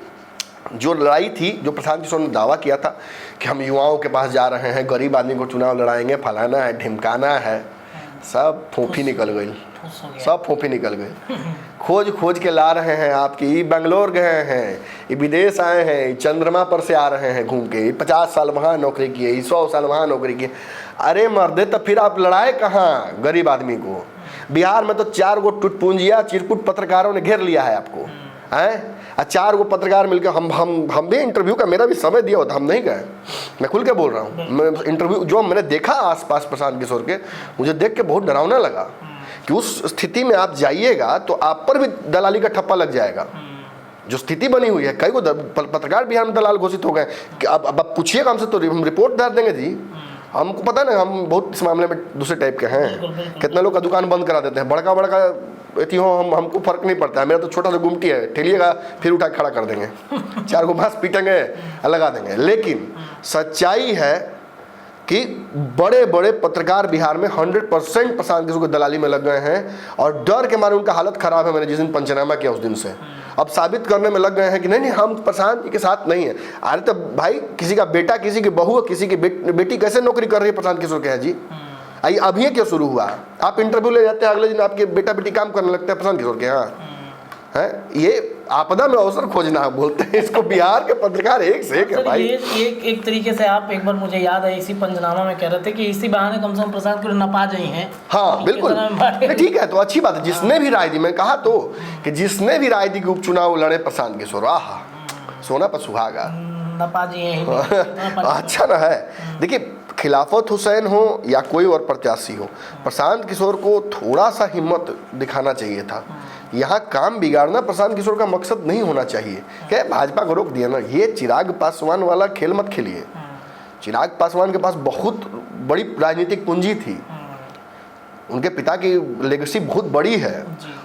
जो लड़ाई थी, जो प्रशांत किशोर ने दावा किया था कि हम युवाओं के पास जा रहे हैं, गरीब आदमी को चुनाव लड़ाएंगे, फलाना है ढिमकाना है, सब फोफी निकल गई, सब फोफी निकल गई। खोज खोज के ला रहे हैं आपकी, ये बेंगलोर गए हैं, ये विदेश आए हैं, चंद्रमा पर से आ रहे हैं घूम के, 50 साल वहाँ नौकरी किए, 100 साल वहाँ नौकरी किए। अरे मर्दे, तो फिर आप लड़ाए कहाँ गरीब आदमी को? बिहार में तो 4 गो टुटपुंजिया चिरकुट पत्रकारों ने घेर लिया है आपको। हैं। 4 गो पत्रकार मिलकर हम भी इंटरव्यू का मेरा भी समय दिया होता, हम नहीं गए, मैं खुल के बोल रहा हूँ। मैं इंटरव्यू जो मैंने देखा आसपास प्रशांत किशोर के, मुझे देख के बहुत डरावना लगा कि उस स्थिति में आप जाइएगा तो आप पर भी दलाली का ठप्पा लग जाएगा। जो स्थिति बनी हुई है, कई को पत्रकार बिहार में दलाल घोषित हो गए कि अब पूछिएगा हमसे तो हम रिपोर्ट डाल देंगे जी। हमको पता है ना, हम बहुत इस मामले में दूसरे टाइप के हैं। कितना लोग का दुकान बंद करा देते हैं, बड़का एथी हो, हमको फर्क नहीं पड़ता है। मेरा तो छोटा सा गुमटी है, ठेलिएगा फिर उठा के खड़ा कर देंगे, 4 गो बांस पीटेंगे, लगा देंगे। लेकिन सच्चाई है कि बड़े बड़े पत्रकार बिहार में 100% प्रशांत किशोर की दलाली में लग गए हैं और डर के मारे उनका हालत खराब है। मैंने जिस दिन पंचनामा किया उस दिन से अब साबित करने में लग गए हैं कि नहीं हम प्रशांत जी के साथ नहीं है। अरे तो भाई, किसी का बेटा, किसी की बहू, किसी की बेटी कैसे नौकरी कर रही है प्रशांत किशोर के यहाँ जी? अभी क्यों शुरू हुआ? आप इंटरव्यू ले जाते हैं, अगले दिन आपके बेटा बेटी काम करने लगते हैं प्रशांत किशोर के यहाँ है। ये आपदा में अवसर खोजना बोलते हैं इसको। बिहार के पत्रकार एक से एक है भाई। ये एक तरीके से आप एक बार, मुझे याद है इसी पंचनामा में कह रहे थे कि इसी बहाने कम से कम प्रशांत को नपा जाए हैं। हाँ बिल्कुल, ठीक है, तो अच्छी बात है। जिसने भी राय दी, मैं कहा तो कि जिसने भी राय दी कि उपचुनाव लड़े प्रशांत किशोर, आहा सोना पर सुहागा, नपा जी अच्छा ना है। देखिए, खिलाफत हुसैन हो या कोई और प्रत्याशी हो, प्रशांत किशोर को थोड़ा सा हिम्मत दिखाना चाहिए था। यहाँ काम बिगाड़ना प्रशांत किशोर का मकसद नहीं होना चाहिए। क्या भाजपा को रोक दिया ना, ये चिराग पासवान वाला खेल मत खेलिए। चिराग पासवान के पास बहुत बड़ी राजनीतिक पूंजी थी, उनके पिता की लेगेसी बहुत बड़ी है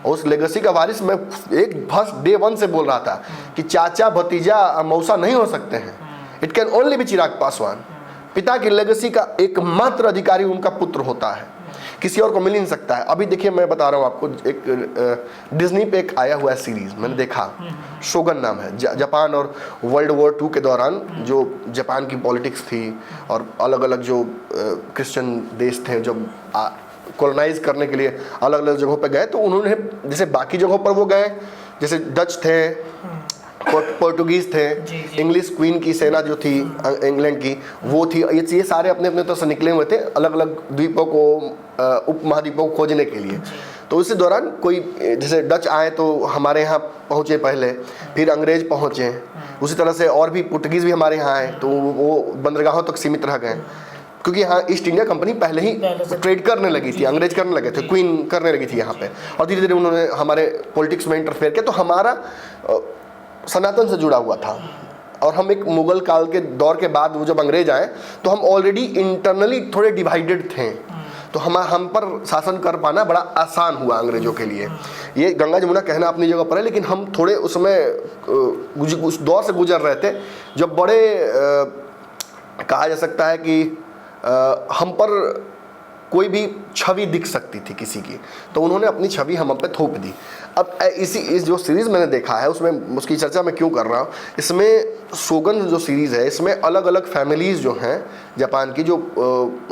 और उस लेगेसी का वारिस मैं एक फर्स्ट डे 1 से बोल रहा था कि चाचा भतीजा मौसा नहीं हो सकते हैं। It can only B Chirag Paswan. पिता की लेगेसी का एकमात्र अधिकारी उनका पुत्र होता है, किसी और को मिल ही नहीं सकता है। अभी देखिए, मैं बता रहा हूँ आपको, एक डिज्नी पे एक आया हुआ है सीरीज, मैंने देखा, शोगन नाम है। जापान और वर्ल्ड वॉर 2 के दौरान जो जापान की पॉलिटिक्स थी और अलग अलग जो क्रिश्चियन देश थे, जब कॉलोनाइज करने के लिए अलग अलग जगहों पे गए, तो उन्होंने जैसे बाकी जगहों पर वो गए, जैसे डच थे, पोर्टुगीज थे, इंग्लिश क्वीन की सेना जो थी इंग्लैंड की वो थी, ये सारे अपने अपने तरफ से निकले हुए थे अलग अलग द्वीपों को, उपमहाद्वीपों को खोजने के लिए। तो इसी दौरान कोई जैसे डच आए तो हमारे यहाँ पहुँचे पहले, फिर अंग्रेज पहुँचे, उसी तरह से और भी पुर्तगीज़ भी हमारे यहाँ आए, तो वो बंदरगाहों तक सीमित रह गए क्योंकि यहाँ ईस्ट इंडिया कंपनी पहले ही ट्रेड करने लगी थी, अंग्रेज करने लगे थे, क्वीन करने लगी थी यहाँ पे, और धीरे धीरे उन्होंने हमारे पॉलिटिक्स में इंटरफेयर किया। तो हमारा सनातन से जुड़ा हुआ था और हम एक मुगल काल के दौर के बाद वो जब अंग्रेज आए तो हम ऑलरेडी इंटरनली थोड़े डिवाइडेड थे, तो हम पर शासन कर पाना बड़ा आसान हुआ अंग्रेजों के लिए। ये गंगा जमुना कहना अपनी जगह पर है, लेकिन हम थोड़े उसमें उस दौर से गुजर रहे थे जब बड़े कहा जा सकता है कि हम पर कोई भी छवि दिख सकती थी किसी की, तो उन्होंने अपनी छवि हम पे थोप दी। अब इस जो सीरीज़ मैंने देखा है उसमें उसकी चर्चा मैं क्यों कर रहा हूँ, इसमें शोगन जो सीरीज़ है इसमें अलग अलग फैमिलीज़ जो हैं जापान की, जो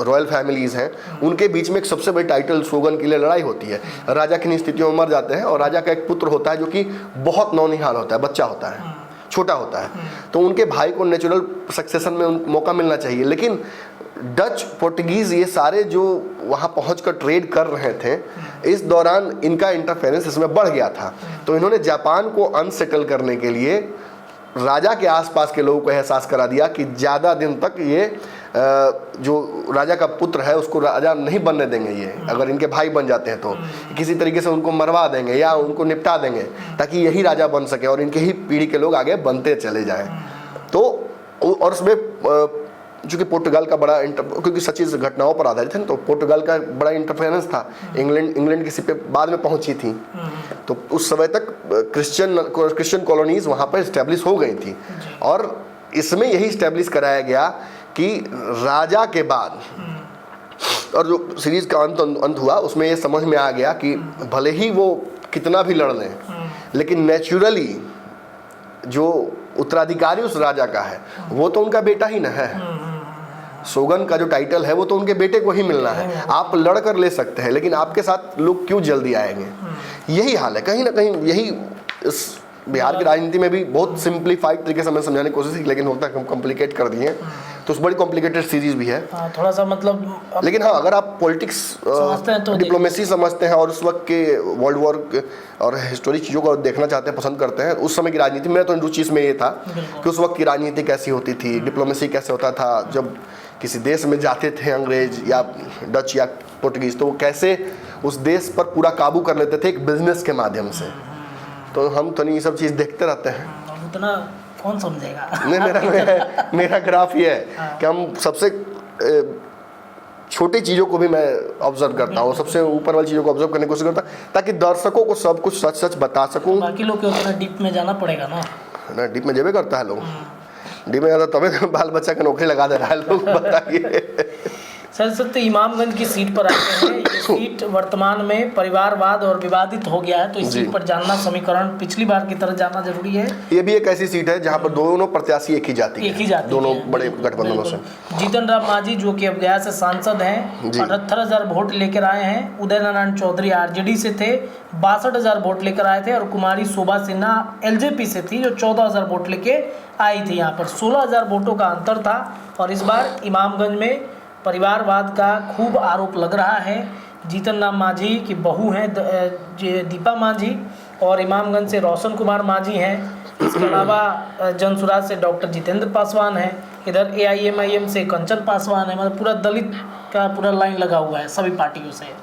रॉयल फैमिलीज़ हैं, उनके बीच में एक सबसे बड़ी टाइटल शोगन के लिए लड़ाई होती है। राजा किन्हीं स्थितियों में मर जाते हैं और राजा का एक पुत्र होता है जो कि बहुत नौनिहाल होता है, बच्चा होता है, छोटा होता है, तो उनके भाई को नेचुरल सक्सेशन में मौका मिलना चाहिए। लेकिन डच, पोर्टुगीज़ ये सारे जो वहाँ पहुँचकर ट्रेड कर रहे थे, इस दौरान इनका इंटरफेरेंस इसमें बढ़ गया था। तो इन्होंने जापान को अनसेटल करने के लिए राजा के आसपास के लोगों को एहसास करा दिया कि ज़्यादा दिन तक ये जो राजा का पुत्र है उसको राजा नहीं बनने देंगे, ये अगर इनके भाई बन जाते हैं तो किसी तरीके से उनको मरवा देंगे या उनको निपटा देंगे ताकि यही राजा बन सके और इनके ही पीढ़ी के लोग आगे बनते चले जाएं। तो और उसमें चूँकि पुर्तगाल का बड़ा क्योंकि सच्ची घटनाओं पर आधारित है, तो पुर्तगाल का बड़ा इंटरफेरेंस था। इंग्लैंड की सिपे बाद में पहुंची थी, तो उस समय तक क्रिश्चियन कॉलोनीज वहाँ पर इस्टेब्लिश हो गई थी और इसमें यही इस्टेब्लिश कराया गया कि राजा के बाद, और जो सीरीज का अंत हुआ उसमें ये समझ में आ गया कि भले ही वो कितना भी लड़ लें, लेकिन नेचुरली जो उत्तराधिकारी उस राजा का है वो तो उनका बेटा ही न है। शोगन का जो टाइटल है वो तो उनके बेटे को ही मिलना है। आप लड़ कर ले सकते हैं, लेकिन आपके साथ लोग क्यों जल्दी आएंगे? यही हाल है, कहीं ना कहीं यही इस बिहार की राजनीति में भी बहुत सिंप्लीफाइड तरीके से मैंने समझाने की कोशिश की, लेकिन होता है हम कॉम्प्लिकेट कर दिए। तो उस बड़ी कॉम्प्लिकेटेड सीरीज भी है। हाँ, थोड़ा सा मतलब लेकिन हाँ, अगर आप पॉलिटिक्स समझते हैं तो डिप्लोमेसी समझते हैं और उस वक्त के वर्ल्ड वॉर और हिस्टोरिक चीज़ों को देखना चाहते हैं, पसंद करते हैं, उस समय की राजनीति में तो रुचि इसमें ये था कि उस वक्त की राजनीति कैसी होती थी, डिप्लोमेसी कैसे होता था, जब किसी देश में जाते थे अंग्रेज या डच या पोर्टुगीज, तो वो कैसे उस देश पर पूरा काबू कर लेते थे एक बिजनेस के माध्यम से। तो हम तो नहीं ये सब चीज़ देखते रहते हैं। उतना कौन समझेगा। नहीं, मेरा ग्राफ ये है कि हम सबसे छोटी चीज़ों को भी मैं ऑब्जर्व करता हूँ, सबसे ऊपर वाली चीज़ों को ऑब्जर्व करने की कोशिश करता हूँ, ताकि दर्शकों को सब कुछ सच सच बता सकूँ। बाकी लोग के उतना डीप में जाना पड़ेगा ना डीप में जेबे करता है लोग, डीप में ज़्यादा तभी तो बाल बच्चा का नौकरी लगा दे रहा है लोग, बताइए। सर सत्य इमामगंज की सीट पर आते हैं। ये सीट वर्तमान में परिवारवाद और विवादित हो गया है, तो इस सीट पर जानना, समीकरण पिछली बार की तरह जानना जरूरी है। ये भी एक ऐसी सीट है जहाँ पर दोनों प्रत्याशी एक ही जाति है, दोनों बड़े गठबंधनों से। जीतन राम मांझी जो कि अब गया से सांसद हैं, 78,000 वोट लेकर आए हैं। उदय नारायण चौधरी आरजेडी से थे, 62,000 वोट लेकर आए थे। और कुमारी शोभा सिन्हा एलजेपी से थी, जो 14,000 वोट लेके आई थी। यहाँ पर 16,000 वोटों का अंतर था। और इस बार इमामगंज में परिवारवाद का खूब आरोप लग रहा है। जीतन राम मांझी की बहू हैं दीपा मांझी, और इमामगंज से रोशन कुमार मांझी हैं। इसके अलावा जनसुराज से डॉक्टर जितेंद्र पासवान है। इधर AIMIM से कंचन पासवान है। मतलब पूरा दलित का पूरा लाइन लगा हुआ है सभी पार्टियों से।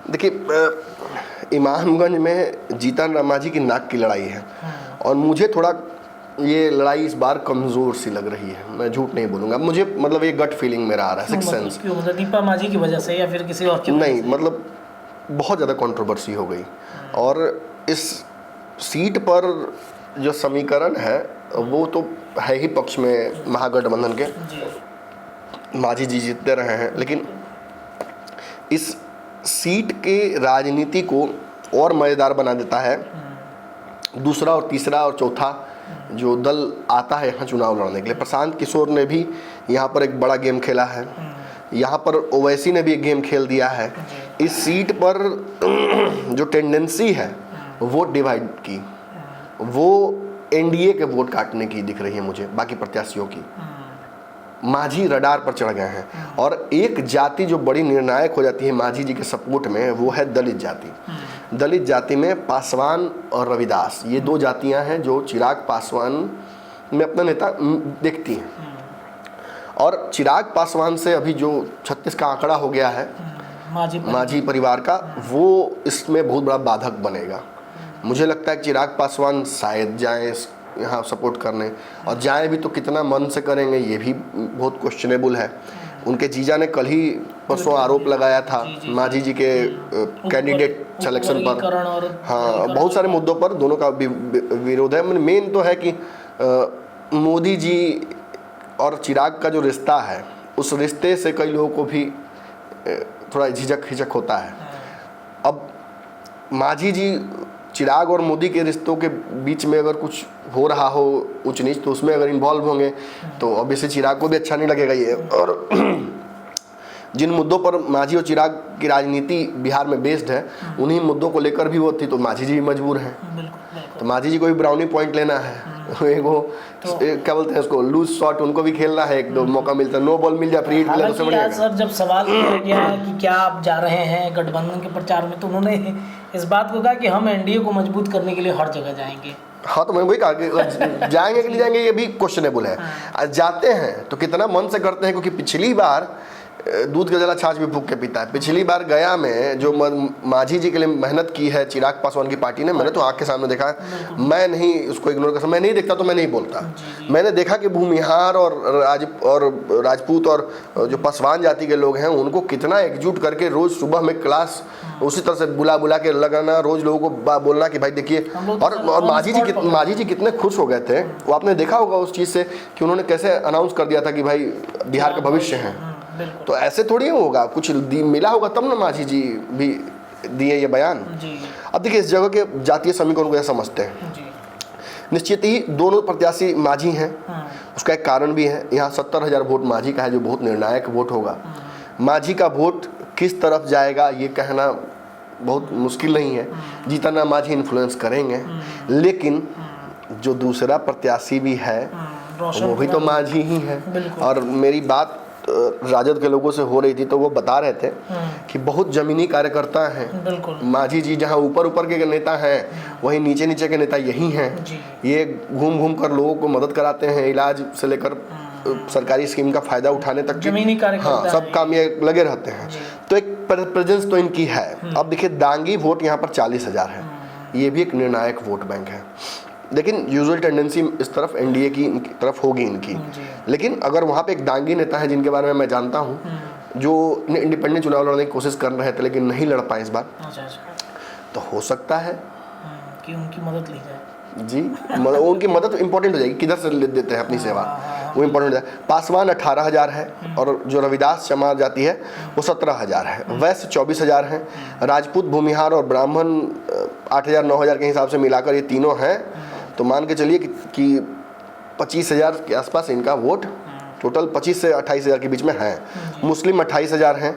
देखिए, इमामगंज में जीतन राम मांझी की नाक की लड़ाई है, और मुझे थोड़ा ये लड़ाई इस बार कमज़ोर सी लग रही है। मैं झूठ नहीं बोलूँगा, मुझे मतलब ये गट फीलिंग मेरा आ रहा है, सिक्स सेंस। क्यों, मतलब दीपा मांझी की वजह से या फिर किसी और की? नहीं, मतलब बहुत ज़्यादा कंट्रोवर्सी हो गई, और इस सीट पर जो समीकरण है वो तो है ही पक्ष में महागठबंधन के, मांझी जी जीतते रहे हैं। लेकिन इस सीट के राजनीति को और मज़ेदार बना देता है दूसरा और तीसरा और चौथा जो दल आता है यहाँ चुनाव लड़ने के लिए। प्रशांत किशोर ने भी यहाँ पर एक बड़ा गेम खेला है, यहाँ पर ओवैसी ने भी एक गेम खेल दिया है। इस सीट पर जो टेंडेंसी है वोट डिवाइड की, वो एनडीए के वोट काटने की दिख रही है मुझे, बाकी प्रत्याशियों की। मांझी रडार पर चढ़ गए हैं, और एक जाति जो बड़ी निर्णायक हो जाती है मांझी जी के सपोर्ट में, वो है दलित जाति। दलित जाति में पासवान और रविदास, ये दो जातियां हैं जो चिराग पासवान में अपना नेता देखती हैं। और चिराग पासवान से अभी जो 36 का आंकड़ा हो गया है मांझी परिवार का, वो इसमें बहुत बड़ा बाधक बनेगा। मुझे लगता है कि चिराग पासवान शायद जाएं यहाँ सपोर्ट करने, और जाएं भी तो कितना मन से करेंगे ये भी बहुत क्वेश्चनेबल है। उनके जीजा ने कल ही परसों आरोप लगाया था मांझी जी के कैंडिडेट सिलेक्शन पर। हाँ, बहुत सारे मुद्दों पर दोनों का विरोध है। मेन तो है कि मोदी जी और चिराग का जो रिश्ता है, उस रिश्ते से कई लोगों को भी थोड़ा हिचक होता है। अब मांझी जी चिराग और मोदी के रिश्तों के बीच में अगर कुछ हो रहा हो ऊंच नीच, तो उसमें अगर इन्वॉल्व होंगे तो ऑब्वियसली चिराग को भी अच्छा नहीं लगेगा ये। और जिन मुद्दों पर मांझी और चिराग की राजनीति बिहार में बेस्ड है, उन्हीं मुद्दों को लेकर भी वो थी, तो मांझी जी भी मजबूर हैं। तो मांझी जी को भी ब्राउनी पॉइंट लेना है, क्या बोलते हैं उसको, लूज शॉट उनको भी खेलना है। एक दो मौका मिलता है, नो बॉल मिल जाए, फ्री हिट मिले तो बढ़िया। सर जब सवाल किया गया कि क्या आप जा रहे हैं गठबंधन के प्रचार में, तो उन्होंने इस बात को कहा कि हम एनडीए को मजबूत करने के लिए हर जगह जाएंगे। हाँ, तो मैं वही कहा कि जाएंगे कि नहीं जाएंगे ये भी क्वेश्चनेबल है। जाते हैं तो कितना मन से करते हैं, क्योंकि पिछली बार दूध का जला छाछ भी फूंक के पीता है। पिछली बार गया में जो मांझी जी के लिए मेहनत की है चिराग पासवान की पार्टी ने, मैंने तो आँख के सामने देखा है। मैं नहीं उसको इग्नोर कर सकता, मैं नहीं देखता तो मैं नहीं बोलता। मैंने देखा कि भूमिहार और राजपूत और जो पासवान जाति के लोग हैं, उनको कितना एकजुट करके रोज सुबह में क्लास उसी तरह से बुला के लगाना, रोज लोगों को बोलना कि भाई देखिए। और मांझी जी कितने खुश हो गए थे, वो आपने देखा होगा उस चीज़ से कि उन्होंने कैसे अनाउंस कर दिया था कि भाई बिहार का भविष्य है। तो ऐसे थोड़ी होगा, कुछ मिला होगा तब ना मांझी जी भी दिए ये बयान। अब देखिए, इस जगह के जातीय समीकरण को यह समझते हैं। निश्चित ही दोनों प्रत्याशी मांझी हैं, उसका एक कारण भी है। यहाँ 70,000 वोट मांझी का है, जो बहुत निर्णायक वोट होगा। मांझी का वोट किस तरफ जाएगा ये कहना बहुत मुश्किल नहीं है। जीतन राम मांझी इन्फ्लुएंस करेंगे, लेकिन जो दूसरा प्रत्याशी भी है रोशन वो भी तो मांझी ही है। बिल्कुल। और मेरी बात राजद के लोगों से हो रही थी तो वो बता रहे थे कि बहुत जमीनी कार्यकर्ता हैं। बिल्कुल मांझी जी जहाँ ऊपर ऊपर के नेता हैं वहीं नीचे नीचे के नेता यही हैं। जी। ये घूम घूम कर लोगों को मदद कराते हैं, इलाज से लेकर सरकारी स्कीम का फायदा उठाने तक जमीनी कार्यकर्ता हाँ सब हैं। काम ये लगे रहते हैं। तो एक प्रेजेंस तो इनकी है। अब देखिए दांगी वोट यहाँ पर 40,000 है, ये भी एक निर्णायक वोट बैंक है। लेकिन यूजुअल टेंडेंसी इस तरफ एनडीए की तरफ होगी इनकी। लेकिन अगर वहाँ पे एक दांगी नेता है जिनके बारे में मैं जानता हूँ, जो इंडिपेंडेंट चुनाव लड़ने की कोशिश कर रहे थे लेकिन नहीं लड़ पाए इस बार, अच्छा तो हो सकता है कि उनकी मदद ली जाए। जी उनकी मदद इंपॉर्टेंट हो जाएगी, किधर से ले देते हैं अपनी सेवा, वो इंपॉर्टेंट हो जाए। पासवान 18,000 है और जो रविदास समाज जाति है वो 17,000 है। वैश्य 24,000 है। राजपूत, भूमिहार और ब्राह्मण 8,000 9,000 के हिसाब से मिलाकर ये तीनों हैं। तो मान के चलिए कि 25,000 के आसपास इनका वोट टोटल 25 से 28,000 के बीच में है। मुस्लिम 28,000 हैं।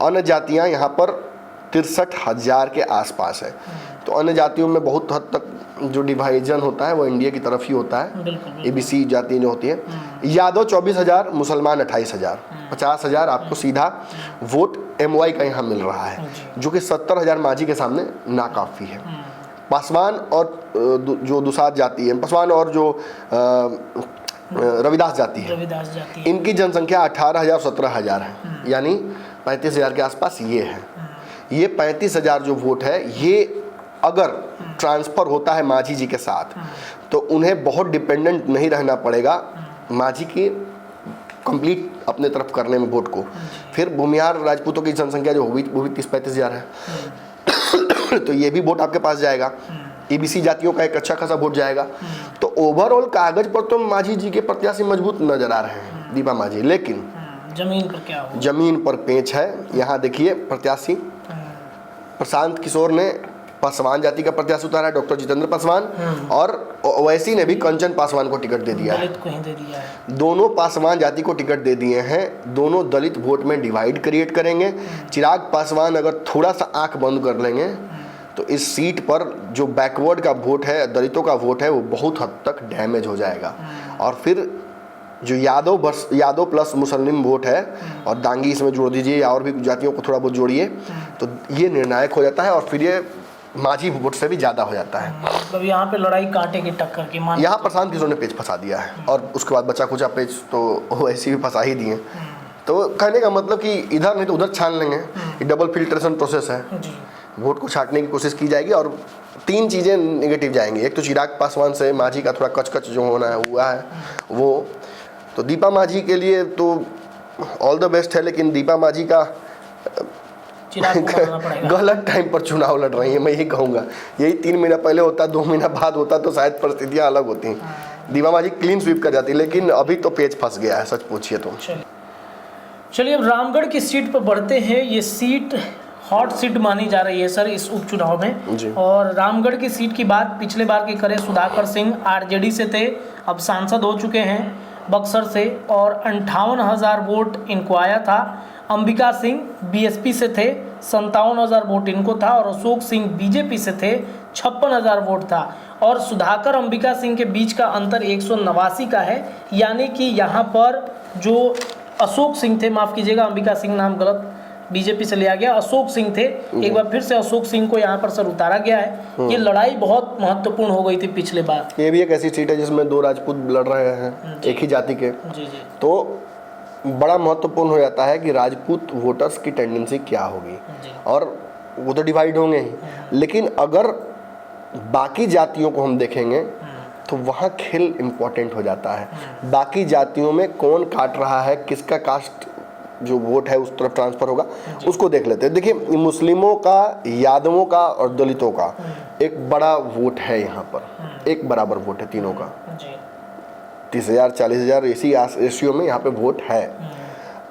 अन्य जातियाँ यहाँ पर 63,000 के आसपास है। तो अन्य जातियों में बहुत हद तक जो डिवाइजन होता है वो इंडिया की तरफ ही होता है। एबीसी जाति जो होती है। यादव 24,000, मुसलमान 28,000, 50,000 आपको सीधा वोट एमवाई का यहाँ मिल रहा है, जो कि 70,000 मांझी के सामने नाकाफी है। पासवान और जो दुसाद जाति है, पासवान और जो रविदास जाति है, इनकी जनसंख्या 18,000 17,000 है, यानी 35,000 के आसपास ये है। ये 35,000 जो वोट है ये अगर ट्रांसफ़र होता है मांझी जी के साथ तो उन्हें बहुत डिपेंडेंट नहीं रहना पड़ेगा मांझी की कंप्लीट अपने तरफ करने में वोट को। फिर भूमिहार राजपूतों की जनसंख्या जो हुई वो भी 30-35,000 है। तो ये भी वोट आपके पास जाएगा। ईबीसी जातियों का एक अच्छा खासा वोट जाएगा। तो ओवरऑल कागज पर तो मांझी जी के प्रत्याशी मजबूत नजर आ रहे हैं, दीपा मांझी। लेकिन जमीन पर क्या हो? जमीन पर पेंच है। यहाँ देखिए प्रत्याशी प्रशांत किशोर ने पासवान जाति का प्रत्याशी उतारा है, डॉक्टर जितेंद्र पासवान, और ओवैसी ने भी कंचन पासवान को टिकट दे दिया है। दलित को ही दे दिया है। दोनों पासवान जाति को टिकट दे दिए हैं। दोनों दलित वोट में डिवाइड क्रिएट करेंगे। चिराग पासवान अगर थोड़ा सा आंख बंद कर लेंगे तो इस सीट पर जो बैकवर्ड का वोट है, दलितों का वोट है, वो बहुत हद तक डैमेज हो जाएगा। और फिर जो यादव प्लस मुस्लिम वोट है और दांगी इसमें जोड़ दीजिए या और भी जातियों को थोड़ा बहुत जोड़िए तो ये निर्णायक हो जाता है और फिर ये मांझी वोट से भी ज़्यादा हो जाता है। मतलब यहाँ पे लड़ाई कांटे की टक्कर की मान। यहाँ प्रशांत किशोर ने पेच फंसा दिया है और उसके बाद बचा खुचा पेच तो ऐसे भी फंसा ही दिए। तो कहने का मतलब कि इधर नहीं तो उधर छान लेंगे। ये डबल फिल्ट्रेशन प्रोसेस है। वोट को छांटने की कोशिश की जाएगी और 3 चीज़ें नेगेटिव जाएंगी। एक तो चिराग पासवान से मांझी का थोड़ा कच जो होना है हुआ है वो। तो दीपा मांझी के लिए तो ऑल द बेस्ट है, लेकिन दीपा मांझी का गलत टाइम पर चुनाव लड़ रही है, मैं यही कहूँगा। यही 3 महीना पहले होता, 2 महीना बाद होता तो शायद परिस्थितियाँ अलग होती। दीपा मांझी क्लीन स्वीप कर जाती, लेकिन अभी तो पेच फंस गया है, सच पूछिए तो। चलिए अब रामगढ़ की सीट पर बढ़ते हैं। ये सीट हॉट सीट मानी जा रही है सर इस उपचुनाव में। और रामगढ़ की सीट की बात पिछले बार की करें, सुधाकर सिंह आरजेडी से थे, अब सांसद हो चुके हैं बक्सर से, और 58,000 वोट इनको आया था। अंबिका सिंह बीएसपी से थे, 57,000 वोट इनको था, और अशोक सिंह बीजेपी से थे, 56,000 वोट था। और सुधाकर अंबिका सिंह के बीच का अंतर 189 का है, यानी कि यहाँ पर जो अशोक सिंह थे, माफ़ कीजिएगा अंबिका सिंह नाम गलत बीजेपी से लिया गया, अशोक सिंह थे, एक बार फिर से अशोक सिंह को यहाँ पर सर उतारा गया है। ये लड़ाई बहुत महत्वपूर्ण हो गई थी पिछले बार। ये भी एक ऐसी सीट है जिसमें 2 राजपूत लड़ रहे हैं एक ही जाति के। तो बड़ा महत्वपूर्ण हो जाता है कि राजपूत वोटर्स की टेंडेंसी क्या होगी, और वो तो डिवाइड होंगे ही, लेकिन अगर बाकी जातियों को हम देखेंगे तो वहाँ खेल इम्पोर्टेंट हो जाता है। बाकी जातियों में कौन काट रहा है, किसका कास्ट जो वोट है उस तरफ ट्रांसफर होगा, उसको देख लेते हैं। देखिए मुस्लिमों का, यादवों का और दलितों का एक बड़ा वोट है यहाँ पर, एक बराबर वोट है तीनों का। 30,000 40,000 इसी रेशियो में यहाँ पे वोट है।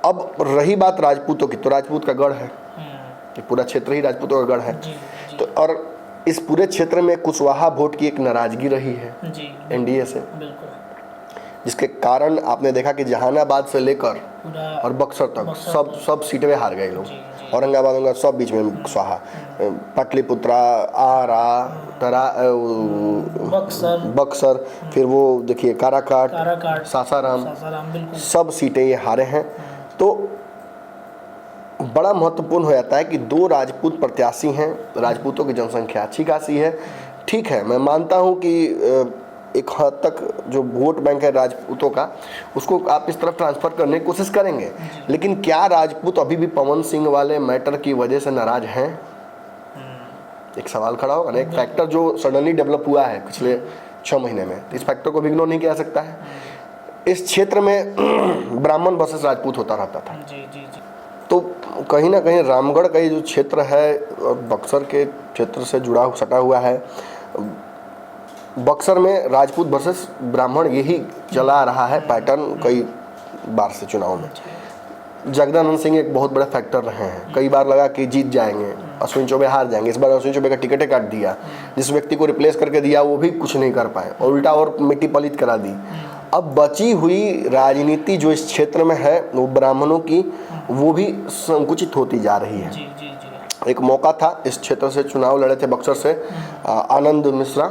अब रही बात राजपूतों की, तो राजपूत का गढ़ है, ये पूरा क्षेत्र ही राजपूतों का गढ़ है। तो और इस पूरे क्षेत्र में कुशवाहा वोट की एक नाराजगी रही है एनडीए से। जिसके कारण आपने देखा कि जहानाबाद से लेकर पूरा और बक्सर तक सब सीटें में हार गए लोग। जी। औरंगाबाद सब बीच में स्वाहा, पाटलिपुत्रा, आरा, बक्सर, फिर वो देखिए काराकाट, सासाराम, बिल्कुल सब सीटें ये हारे हैं। तो बड़ा महत्वपूर्ण हो जाता है कि 2 राजपूत प्रत्याशी हैं, राजपूतों की जनसंख्या अच्छी खासी है। ठीक है, मैं मानता हूं कि एक हद तक जो वोट बैंक है राजपूतों का, उसको आप इस तरफ ट्रांसफ़र करने की कोशिश करेंगे, लेकिन क्या राजपूत अभी भी पवन सिंह वाले मैटर की वजह से नाराज हैं? एक सवाल खड़ा होगा ना। एक फैक्टर जो सडनली डेवलप हुआ है पिछले 6 महीने में, इस फैक्टर को भी इग्नोर नहीं किया जा सकता है। इस क्षेत्र में ब्राह्मण वर्सेस राजपूत होता रहता था। तो कहीं ना कहीं रामगढ़ का ये जो क्षेत्र है और बक्सर के क्षेत्र से जुड़ा सटा हुआ है, बक्सर में राजपूत वर्सेस ब्राह्मण यही चला आ रहा है पैटर्न कई बार से चुनाव में। जगदानंद सिंह एक बहुत बड़ा फैक्टर रहे हैं, कई बार लगा कि जीत जाएंगे, अश्विन चौबे हार जाएंगे। इस बार अश्विन चौबे का टिकट काट दिया, जिस व्यक्ति को रिप्लेस करके दिया वो भी कुछ नहीं कर पाए और उल्टा और मिट्टी पलित करा दी। अब बची हुई राजनीति जो इस क्षेत्र में है वो ब्राह्मणों की, वो भी संकुचित होती जा रही है। एक मौका था, इस क्षेत्र से चुनाव लड़े थे बक्सर से आनंद मिश्रा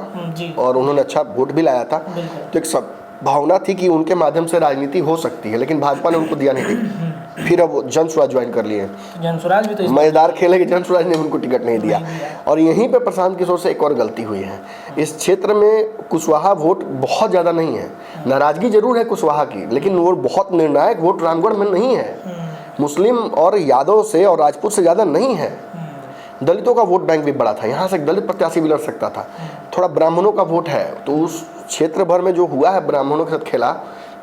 और उन्होंने अच्छा वोट भी लाया था। तो एक सब भावना थी कि उनके माध्यम से राजनीति हो सकती है, लेकिन भाजपा ने उनको दिया नहीं टिकट। फिर अब जनसुराज ज्वाइन कर लिए, जनसुराज भी तो मजेदार खेले कि जनसुराज ने उनको टिकट नहीं दिया। और यहीं पे प्रशांत किशोर से एक और गलती हुई है। इस क्षेत्र में कुशवाहा वोट बहुत ज़्यादा नहीं है, नाराजगी जरूर है कुशवाहा की, लेकिन वो बहुत निर्णायक वोट रामगढ़ में नहीं है। मुस्लिम और यादव से और राजपूत से ज़्यादा नहीं है। दलितों का वोट बैंक भी बड़ा था, यहाँ से एक दलित प्रत्याशी भी लड़ सकता था। थोड़ा ब्राह्मणों का वोट है, तो उस क्षेत्र भर में जो हुआ है ब्राह्मणों के साथ खेला,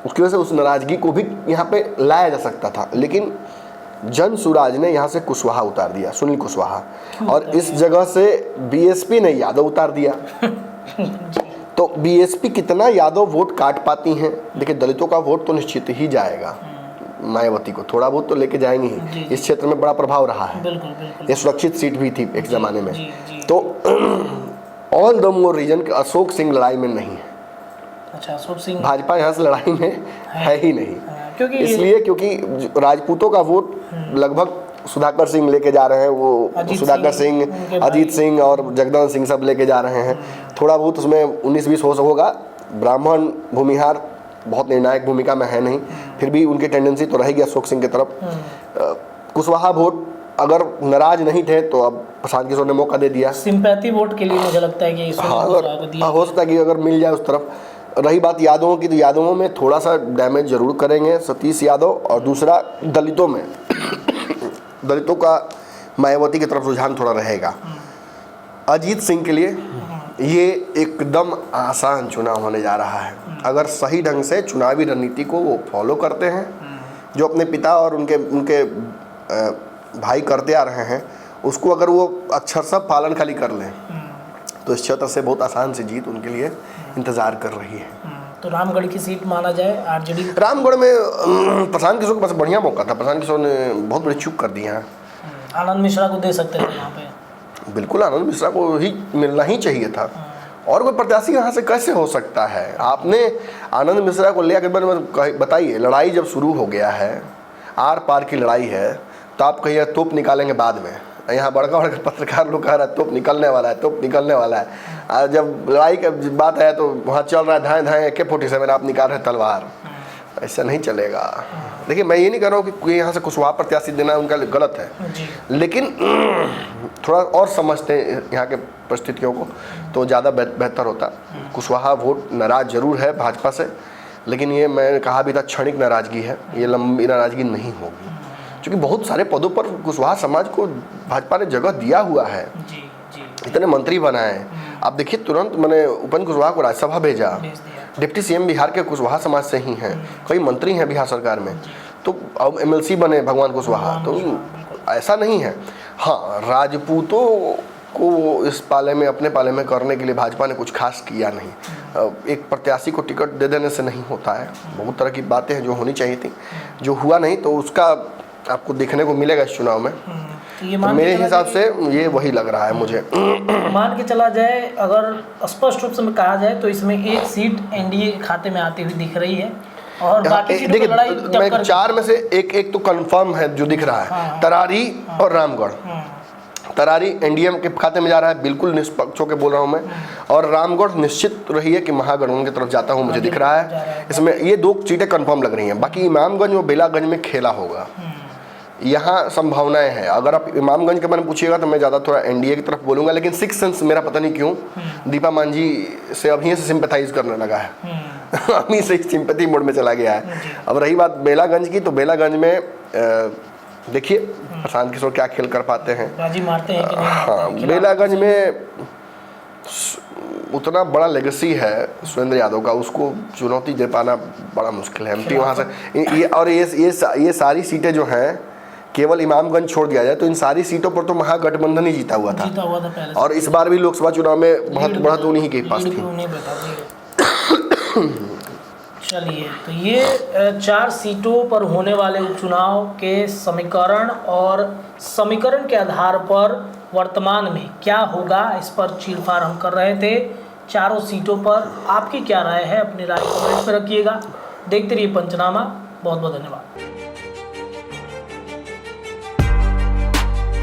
उसकी वजह से उस नाराजगी को भी यहाँ पे लाया जा सकता था। लेकिन जनसुराज ने यहाँ से कुशवाहा उतार दिया, सुनील कुशवाहा, और इस जगह से बीएसपी ने यादव उतार दिया। तो बीएसपी कितना यादव वोट काट पाती हैं? देखिए, दलितों का वोट तो निश्चित ही जाएगा, मायावती को थोड़ा बहुत तो लेके जाएंगे ही। इस क्षेत्र में बड़ा प्रभाव रहा है, ये सुरक्षित सीट भी थी एक जमाने में। तो ऑल द मोर रीजन कि अशोक सिंह लड़ाई में नहीं है। अच्छा, अशोक सिंह भाजपा यहाँ से लड़ाई में है ही नहीं, क्योंकि राजपूतों का वोट लगभग सुधाकर सिंह लेके जा रहे हैं, वो सुधाकर सिंह, अजीत सिंह और जगदानंद सिंह सब लेके जा रहे हैं। थोड़ा बहुत उसमें 19-20 होगा। ब्राह्मण भूमिहार बहुत निर्णायक भूमिका में है नहीं, फिर भी उनकी टेंडेंसी तो रहेगी अशोक सिंह की तरफ। कुशवाहा वोट अगर नाराज नहीं थे तो अब प्रशांत किशोर ने मौका दे दिया सिंपैथी वोट के लिए। मुझे लगता है कि हो सकता है कि अगर मिल जाए उस तरफ। रही बात यादवों की, तो यादवों में थोड़ा सा डैमेज जरूर करेंगे सतीश यादव, और दूसरा दलितों में दलितों का मायावती की तरफ रुझान थोड़ा रहेगा। अजीत सिंह के लिए ये एकदम आसान चुनाव होने जा रहा है, अगर सही ढंग से चुनावी रणनीति को वो फॉलो करते हैं, जो अपने पिता और उनके भाई करते आ रहे हैं, उसको अगर वो अक्षरशः पालन खाली कर लें तो इस क्षेत्र से बहुत आसान से जीत उनके लिए इंतजार कर रही है। तो रामगढ़ की सीट माना जाए आरजेडी। रामगढ़ में प्रशांत किशोर के पास बढ़िया मौका था, प्रशांत किशोर ने बहुत बड़ी चूक कर दी है। आनंद मिश्रा को दे सकते थे यहाँ पे। बिल्कुल, आनंद मिश्रा को ही मिलना ही चाहिए था, और कोई प्रत्याशी यहाँ से कैसे हो सकता है? आपने आनंद मिश्रा को लिया, बताइए, लड़ाई जब शुरू हो गया है, आर पार की लड़ाई है, तो आप कहिए तोप निकालेंगे बाद में। यहाँ बड़का पत्रकार लोग कह रहा है तोप निकलने वाला है, तोप निकलने वाला है। जब लड़ाई का बात है तो वहाँ चल रहा है धाएं धाएं AK-47, आप निकाल रहे तलवार। ऐसा नहीं चलेगा। देखिए, मैं ये नहीं कह रहा हूँ कि यहाँ से कुशवाहा प्रत्याशी देना उनका गलत है, लेकिन थोड़ा और समझते हैं यहाँ के परिस्थितियों को तो ज़्यादा बेहतर होता। कुशवाहा वोट नाराज जरूर है भाजपा से, लेकिन ये मैंने कहा भी था क्षणिक नाराजगी है, ये लंबी नाराजगी नहीं होगी, क्योंकि बहुत सारे पदों पर कुशवाहा समाज को भाजपा ने जगह दिया हुआ है। इतने मंत्री बनाए, आप देखिए तुरंत मैंने उपेंद्र कुशवाहा को राज्यसभा भेजा, डिप्टी सीएम बिहार के कुशवाहा समाज से ही हैं, कई मंत्री हैं बिहार सरकार में, तो अब MLC बने भगवान कुशवाहा। तो ऐसा नहीं है। हाँ, राजपूतों को इस पाले में, अपने पाले में करने के लिए भाजपा ने कुछ खास किया नहीं। एक प्रत्याशी को टिकट दे देने से नहीं होता है, बहुत तरह की बातें हैं जो होनी चाहिए थी, जो हुआ नहीं, तो उसका आपको देखने को मिलेगा इस चुनाव में। तो ये तो मेरे हिसाब से ये वही लग रहा है मुझे। मान के चला जाए, अगर स्पष्ट रूप से कहा जाए तो इसमें एक सीट एनडीए के खाते में आती हुई दिख रही है और बाकी सीटों देखिए, पर लड़ाई मैं टक्कर 4 में से एक तो कंफर्म है जो दिख रहा है, हाँ। तरारी और रामगढ़। तरारी एनडीए के खाते में जा रहा है, बिल्कुल निष्पक्ष होकर बोल रहा हूँ मैं। और रामगढ़ निश्चित रही है कि महागठबंधन की तरफ जाता हूँ, मुझे दिख रहा है। इसमें ये 2 सीटें कंफर्म लग रही हैं। बाकी इमामगंज और बेलागंज में खेला होगा, यहाँ संभावनाएं हैं। अगर आप इमामगंज के बारे में पूछिएगा तो मैं ज़्यादा थोड़ा एनडीए की तरफ बोलूँगा, लेकिन सिक्स सेंस मेरा पता नहीं क्यों दीपा मांझी से अभी से सिंपैथाइज करने लगा है। अभी से सिंपैथी मोड में चला गया है। अब रही बात बेलागंज की, तो बेलागंज में देखिए प्रशांत किशोर क्या खेल कर पाते हैं, बाजी मारते हैं कि नहीं। हाँ, बेलागंज में उतना बड़ा लेगेसी है सुरेंद्र यादव का, उसको चुनौती दे पाना बड़ा मुश्किल है। एमपी वहाँ से ये सारी सीटें जो हैं, केवल इमामगंज छोड़ दिया जाए तो इन सारी सीटों पर तो महागठबंधन ही जीता हुआ था पहले और इस बार भी लोकसभा चुनाव में बहुत उन्हीं के पास थी। चलिए, तो ये 4 सीटों पर होने वाले उपचुनाव के समीकरण और समीकरण के आधार पर वर्तमान में क्या होगा, इस पर चीरफाड़ हम कर रहे थे। 4 सीटों पर आपकी क्या राय है, अपनी राय कमेंट में रखिएगा। देखते रहिए पंचनामा। बहुत बहुत धन्यवाद।